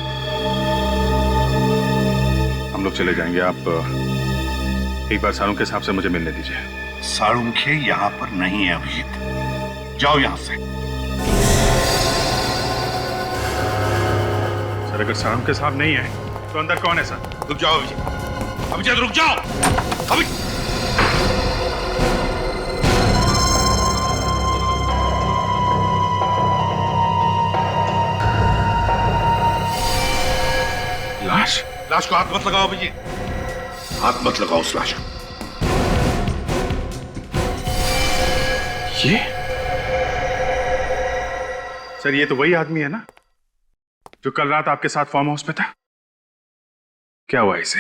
हम लोग चले जाएंगे। आप एक बार सालुंखे साहब से मुझे मिलने दीजिए। सालुंखे यहाँ पर नहीं है अभिजीत, जाओ यहाँ से। सर, अगर सालुंखे साहब नहीं है तो अंदर कौन है सर? रुक जाओ अभिजीत, अभिजीत रुक जाओ। लाश को हाथ मत लगाओ अभिजीत, हाथ मत लगाओ उस लाश को। ये सर, ये तो वही आदमी है ना जो कल रात आपके साथ फार्म हाउस पे था? क्या हुआ इसे?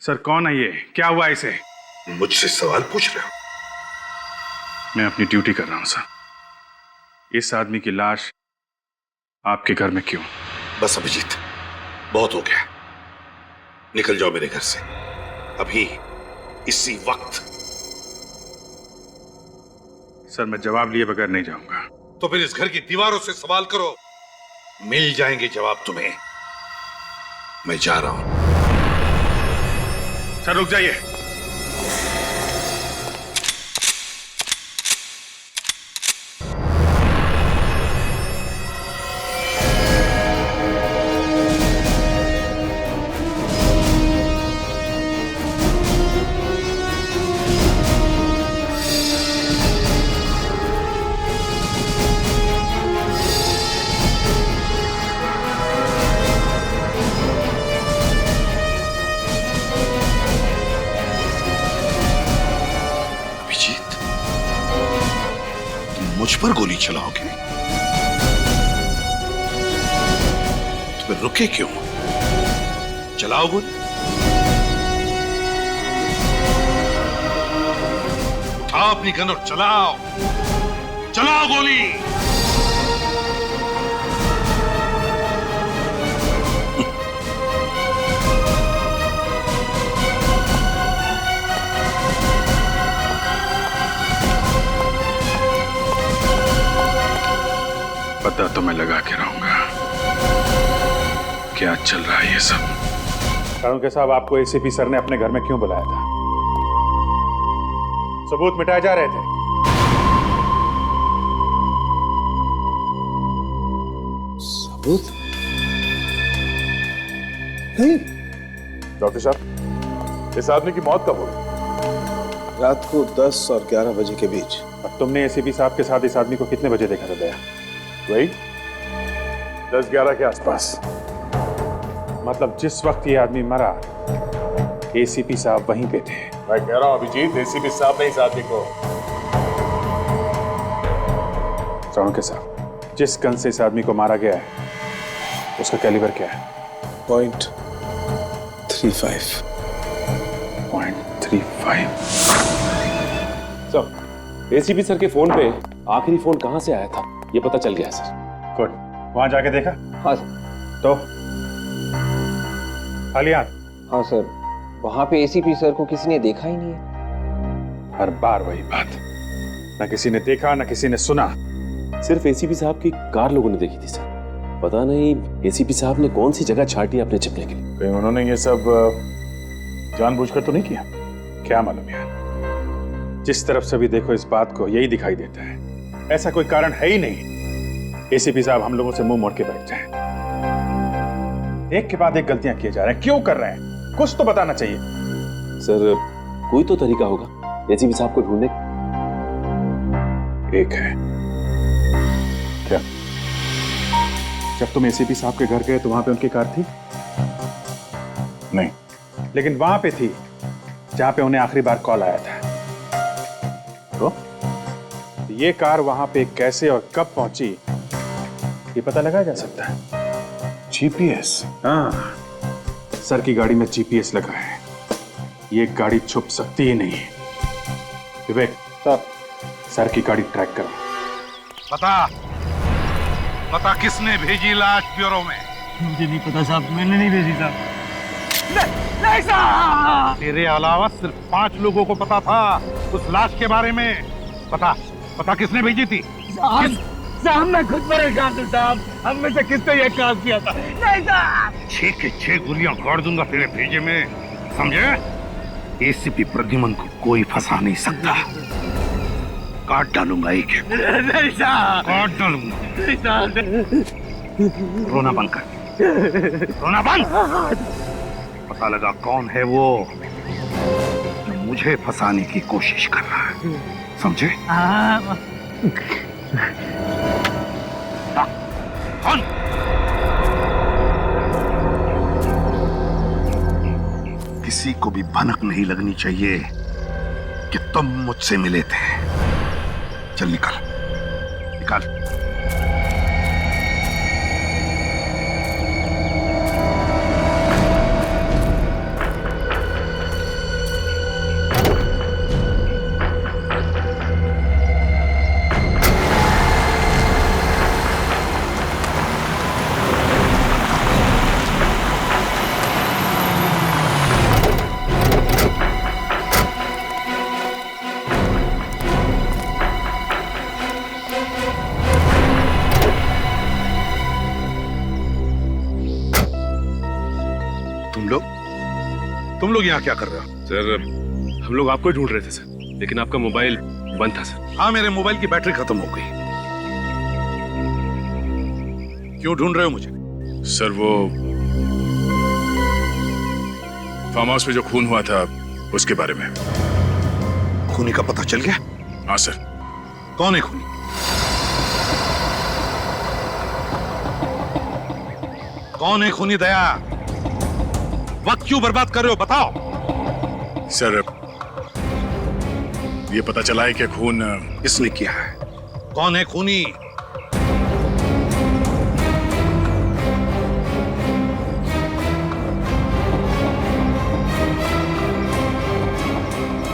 सर कौन है ये? क्या हुआ इसे? मुझसे सवाल पूछ रहे हो? मैं अपनी ड्यूटी कर रहा हूं सर। इस आदमी की लाश आपके घर में क्यों? बस अभिजीत, बहुत हो गया। निकल जाओ मेरे घर से अभी, इसी वक्त। सर, मैं जवाब लिए बगैर नहीं जाऊंगा। तो फिर इस घर की दीवारों से सवाल करो, मिल जाएंगे जवाब तुम्हें। मैं जा रहा हूं। सर रुक जाइए। मुझ पर गोली चलाओगे तो फिर रुके क्यों? चलाओ गोली। उठाओ अपनी गन और चलाओ, चलाओ गोली। पता तो मैं लगा के रहूंगा क्या चल रहा है ये सब। कानूनके साहब, आपको एसीपी सर ने अपने घर में क्यों बुलाया था? सबूत मिटाए जा रहे थे। सबूत नहीं। डॉक्टर साहब, इस आदमी की मौत कब हुई? रात को 10 और 11 बजे के बीच। और तुमने एसीपी साहब के साथ इस आदमी को कितने बजे देखा था दया? वही 10-11 के आसपास। मतलब जिस वक्त ये आदमी मरा, एसीपी साहब वहीं पे थे। मैं कह रहा हूं अभिजीत, एसीपी साहब ने इस आदमी को। कानूनके साहब, जिस गन से इस आदमी को मारा गया है उसका कैलिबर क्या है? .35। सर, एसीपी सर के फोन पे आखिरी फोन कहां से आया था ये पता चल गया सर। गुड। वहां जाके देखा? हाँ सर। तो खाली हाथ? हाँ सर, वहां पे एसीपी सर को किसी ने देखा ही नहीं है। हर बार वही बात, न किसी ने देखा न किसी ने सुना। सिर्फ एसीपी साहब की कार लोगों ने देखी थी सर। पता नहीं एसीपी साहब ने कौन सी जगह छाटी अपने छिपने के लिए। कहीं उन्होंने ये सब जानबूझकर तो नहीं किया? क्या मालूम यार, जिस तरफ से भी देखो इस बात को यही दिखाई देता है। ऐसा कोई कारण है ही नहीं एसीपी साहब हम लोगों से मुंह मोड़ के बैठ जाएं। एक के बाद एक गलतियां किए जा रहे हैं। क्यों कर रहे हैं? कुछ तो बताना चाहिए। सर, कोई तो तरीका होगा एसीपी साहब को ढूंढने। एक है। क्या? जब तुम एसीपी साहब के घर गए तो वहां पे उनकी कार थी? नहीं, लेकिन वहां पे थी जहां पे उन्हें आखिरी बार कॉल आया था। तो ये कार वहां पे कैसे और कब पहुंची ये पता लगाया जा सकता है। जीपीएस? हाँ, सर की गाड़ी में जीपीएस लगा है। ये गाड़ी छुप सकती ही नहीं। विवेक, सर की गाड़ी ट्रैक करो। बता किसने भेजी लाश ब्यूरो में? मुझे नहीं पता साहब, मैंने नहीं भेजी साहब। नहीं साहब। तेरे अलावा सिर्फ 5 लोगों को पता था उस लाश के बारे में। पता किसने भेजी थी? साहब मैं खुद परेशान हूँ साहब, हम में से किसने ये काम किया था? नहीं साहब। 6 के 6 गोलियां गाड़ दूंगा तेरे भेजे में, समझे? एसीपी प्रद्युमन को कोई फंसा नहीं सकता। काट डालूंगा एक। नहीं साहब। काट डालूंगा। नहीं साहब। रोना बंद कर, रोना बंद। पता लगा कौन है वो जो मुझे फंसाने की कोशिश कर रहा है, समझे? किसी को भी भनक नहीं लगनी चाहिए कि तुम मुझसे मिले थे। चल निकल। तुम लोग यहाँ क्या कर रहे हो? सर हम लोग आपको ही ढूंढ रहे थे सर, लेकिन आपका मोबाइल बंद था सर। हाँ, मेरे मोबाइल की बैटरी खत्म हो गई। क्यों ढूंढ रहे हो मुझे? सर वो फार्म हाउस में जो खून हुआ था उसके बारे में। खूनी का पता चल गया? हाँ सर। कौन है खूनी? कौन है खूनी दया? वक्त क्यों बर्बाद कर रहे हो, बताओ। सर ये पता चला है कि खून किसने किया है? कौन है खूनी?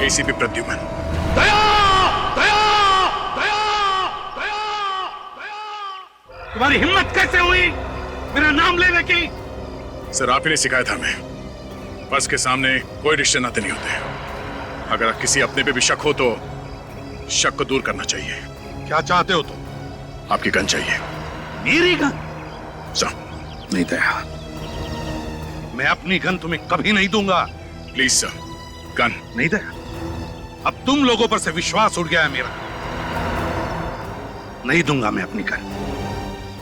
एसीपी प्रद्युमन। दया! दया! दया! दया! तुम्हारी हिम्मत कैसे हुई मेरा नाम लेने की? सर आप ही ने सिखाया था हमें, फर्ज के सामने कोई रिश्ते नाते नहीं होते। अगर किसी अपने पे भी शक हो तो शक को दूर करना चाहिए। क्या चाहते हो तुम? आपकी गन चाहिए। मेरी गन? सर नहीं दया, मैं अपनी गन तुम्हें कभी नहीं दूंगा। प्लीज सर, गन नहीं दया। अब तुम लोगों पर से विश्वास उठ गया है मेरा। नहीं दूंगा मैं अपनी गन।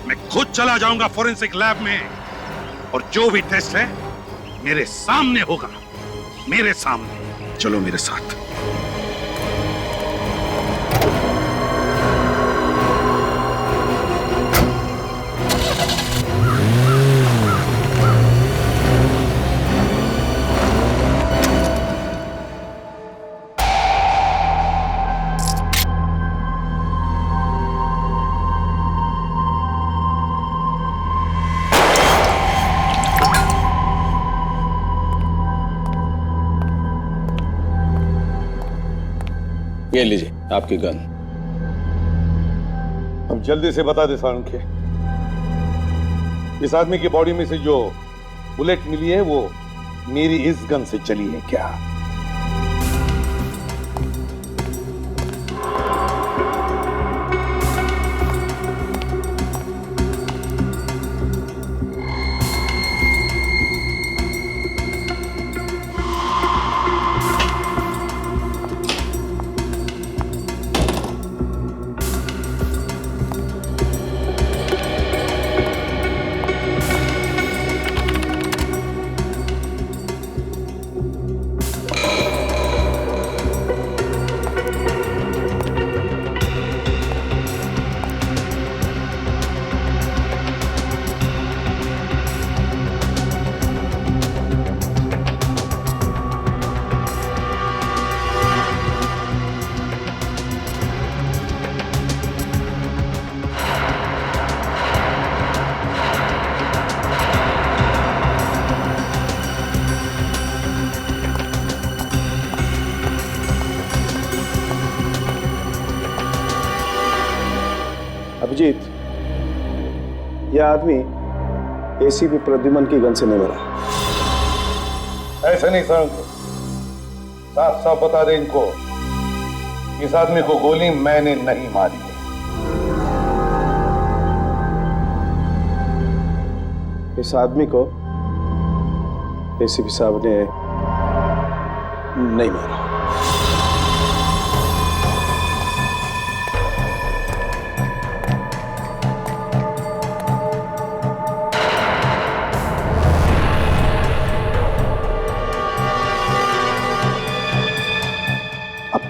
मैं खुद चला जाऊंगा फोरेंसिक लैब में और जो भी टेस्ट है मेरे सामने होगा, मेरे सामने। चलो मेरे साथ। ये लीजिए आपकी गन। अब जल्दी से बता दे सारंखे, इस आदमी की बॉडी में से जो बुलेट मिली है वो मेरी इस गन से चली है क्या? अभिजीत, यह आदमी एसीपी प्रद्युमन की गन से नहीं मरा। ऐसे नहीं सारंखे, साफ साफ बता दे इनको, इस आदमी को गोली मैंने नहीं मारी है। इस आदमी को एसीपी साहब ने नहीं मारा।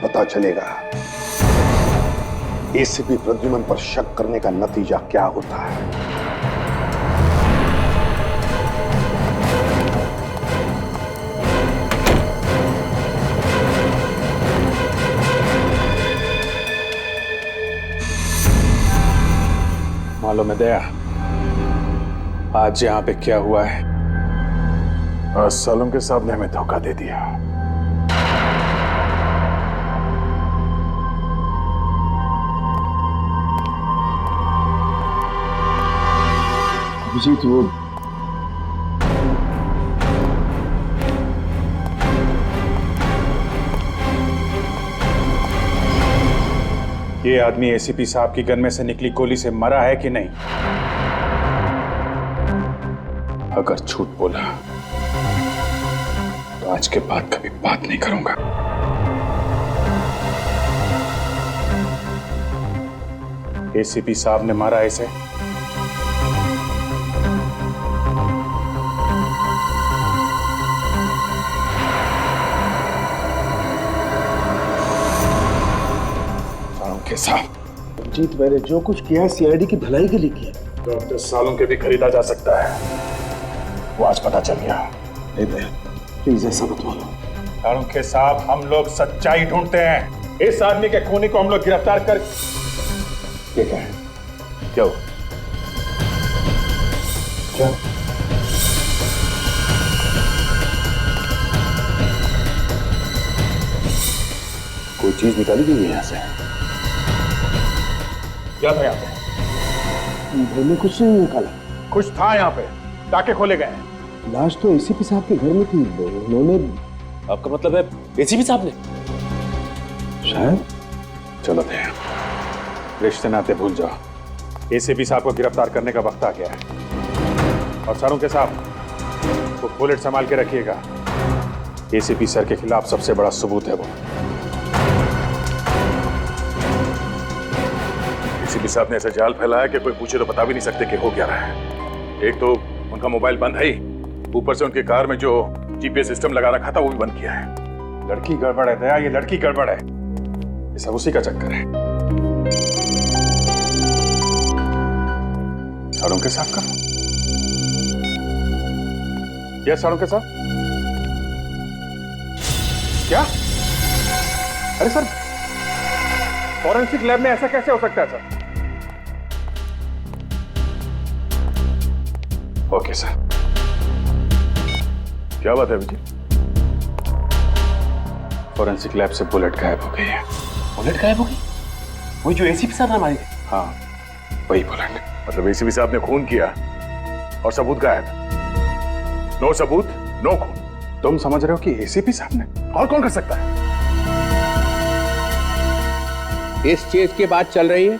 पता चलेगा एसीपी प्रद्युमन पर शक करने का नतीजा क्या होता है। मालूम है दया, आज यहाँ पे क्या हुआ है? सालम के साहब ने हमें धोखा दे दिया। अभिजीत, वो ये आदमी एसीपी साहब की गन में से निकली गोली से मरा है कि नहीं? अगर झूठ बोला तो आज के बाद कभी बात नहीं करूंगा। एसीपी साहब ने मारा ऐसे? के साहब जीत, मैंने जो कुछ किया है सीआईडी की भलाई के लिए किया। डॉक्टर सालों के भी खरीदा जा सकता है, वो आज पता चल गया। नहीं भैया प्लीज ऐसा मत बोलो। सालुंखे साहब, हम लोग सच्चाई ढूंढते हैं। इस आदमी के खूनी को हम लोग गिरफ्तार कर। ये क्या है? क्या हो? क्या? कोई चीज निकाली गई है यहाँ से? क्या था यहाँ पे? घर में कुछ नहीं निकाला। कुछ था यहाँ पे, ताके खोले गए। लाश तो एसीपी साहब के घर में थी, उन्होंने। आपका मतलब है एसीपी साहब ने? शायद। चलो भैया, रिश्ते नाते भूल जाओ। एसीपी साहब को गिरफ्तार करने का वक्त आ गया है। और सालुंखे साहब, वो बुलेट संभाल के रखिएगा। एसीपी सर के खिलाफ सबसे बड़ा सबूत है वो। एसीपी साहब ने ऐसा जाल फैलाया कि कोई पूछे तो बता भी नहीं सकते कि हो क्या रहा है। एक तो उनका मोबाइल बंद है ही, ऊपर से उनकी कार में जो जीपीएस सिस्टम लगा रखा था वो भी बंद किया है। लड़की गड़बड़ है दया, ये लड़की गड़बड़ है। ये सब उसी का चक्कर है। सालुंखे साहब का? यस सालुंखे साहब। क्या? अरे सर, फॉरेंसिक लैब में ऐसा कैसे हो सकता है सर? Okay sir. क्या बात है विजय? फॉरेंसिक लैब से बुलेट गायब हो गई है। बुलेट गायब हो गई? वही जो एसीपी साहब ने मारी थी? हाँ, वही बुलेट। मतलब एसीपी साहब ने खून किया और सबूत गायब। नो सबूत, नो खून। तुम समझ रहे हो कि एसीपी साहब ने? और कौन कर सकता है? इस चीज की बात चल रही है।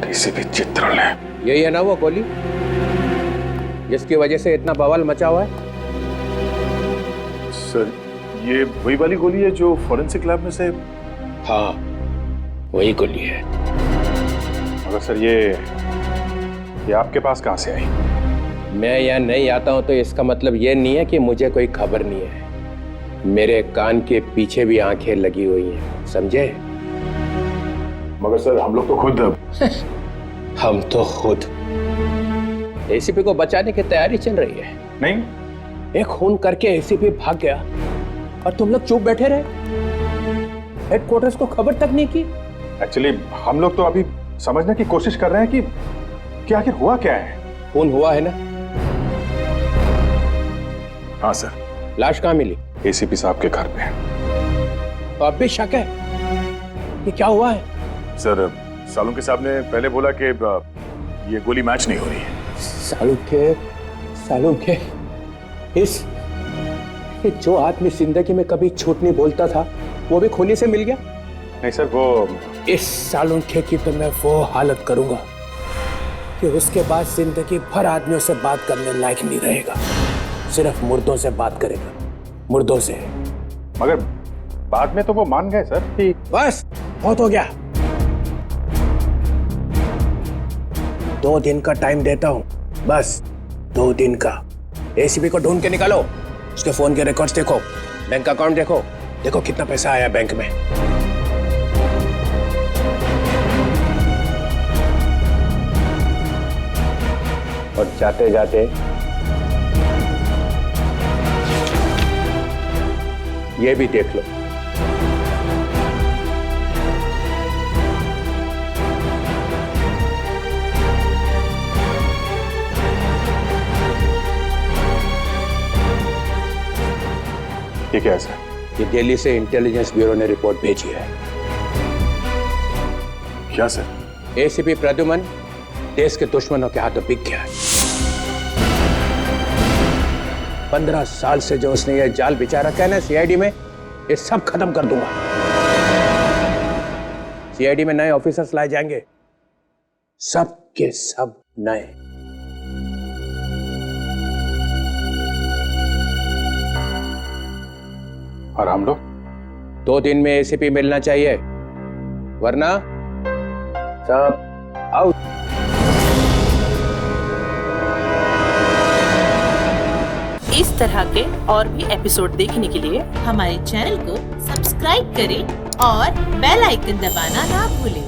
एसीपी चित्रण है। यही है ना वो गोली जिसकी वजह से इतना बवाल मचा हुआ है? सर, ये वही वाली गोली है जो फॉरेंसिक लैब में से? हाँ, वही गोली है। मगर सर, ये आपके पास कहां से आई? मैं यहाँ नहीं आता हूँ तो इसका मतलब ये नहीं है कि मुझे कोई खबर नहीं है। मेरे कान के पीछे भी आंखें लगी हुई हैं, समझे? मगर सर, हम लोग तो खुद हम तो खुद एसीपी को बचाने की तैयारी चल रही है। नहीं, एक खून करके एसीपी भाग गया और तुम लोग चुप बैठे रहे, हेडक्वार्टर्स को खबर तक नहीं की। एक्चुअली हम लोग तो अभी समझने की कोशिश कर रहे हैं कि आखिर हुआ क्या है। खून हुआ है ना? हाँ सर। लाश कहाँ मिली? एसीपी साहब के घर पे। तो अब भी शक है कि क्या हुआ है? सर, सालुंखे साहब ने पहले बोला कि ये गोली मैच नहीं हो रही है। सालुंखे, इस जो आदमी जिंदगी में कभी झूठ नहीं बोलता था वो भी खूनी से मिल गया? नहीं सर, वो इस सालुंखे की तो मैं वो हालत करूंगा कि उसके बाद जिंदगी भर आदमियों से बात करने लायक नहीं रहेगा। सिर्फ मुर्दों से बात करेगा, मुर्दों से। मगर बाद में तो वो मान गए सर कि बस बहुत हो गया। 2 दिन का टाइम देता हूं, बस 2 दिन का। एसीपी को ढूंढ के निकालो, उसके फोन के रिकॉर्ड्स देखो, बैंक अकाउंट देखो, देखो कितना पैसा आया बैंक में। और जाते जाते ये भी देख लो। ये क्या है सर? ये दिल्ली से इंटेलिजेंस ब्यूरो ने रिपोर्ट भेजी है। क्या सर? एसीपी प्रद्युमन देश के दुश्मनों के हाथों बिक गया है। 15 साल से जो उसने ये जाल बिछा रखा है ना सीआईडी में, ये सब खत्म कर दूंगा। सीआईडी में नए ऑफिसर्स लाए जाएंगे, सब के सब नए। और हम लोग 2 दिन में एसीपी मिलना चाहिए, वरना सब आउट। इस तरह के और भी एपिसोड देखने के लिए हमारे चैनल को सब्सक्राइब करें और बेल आइकन दबाना ना भूलें।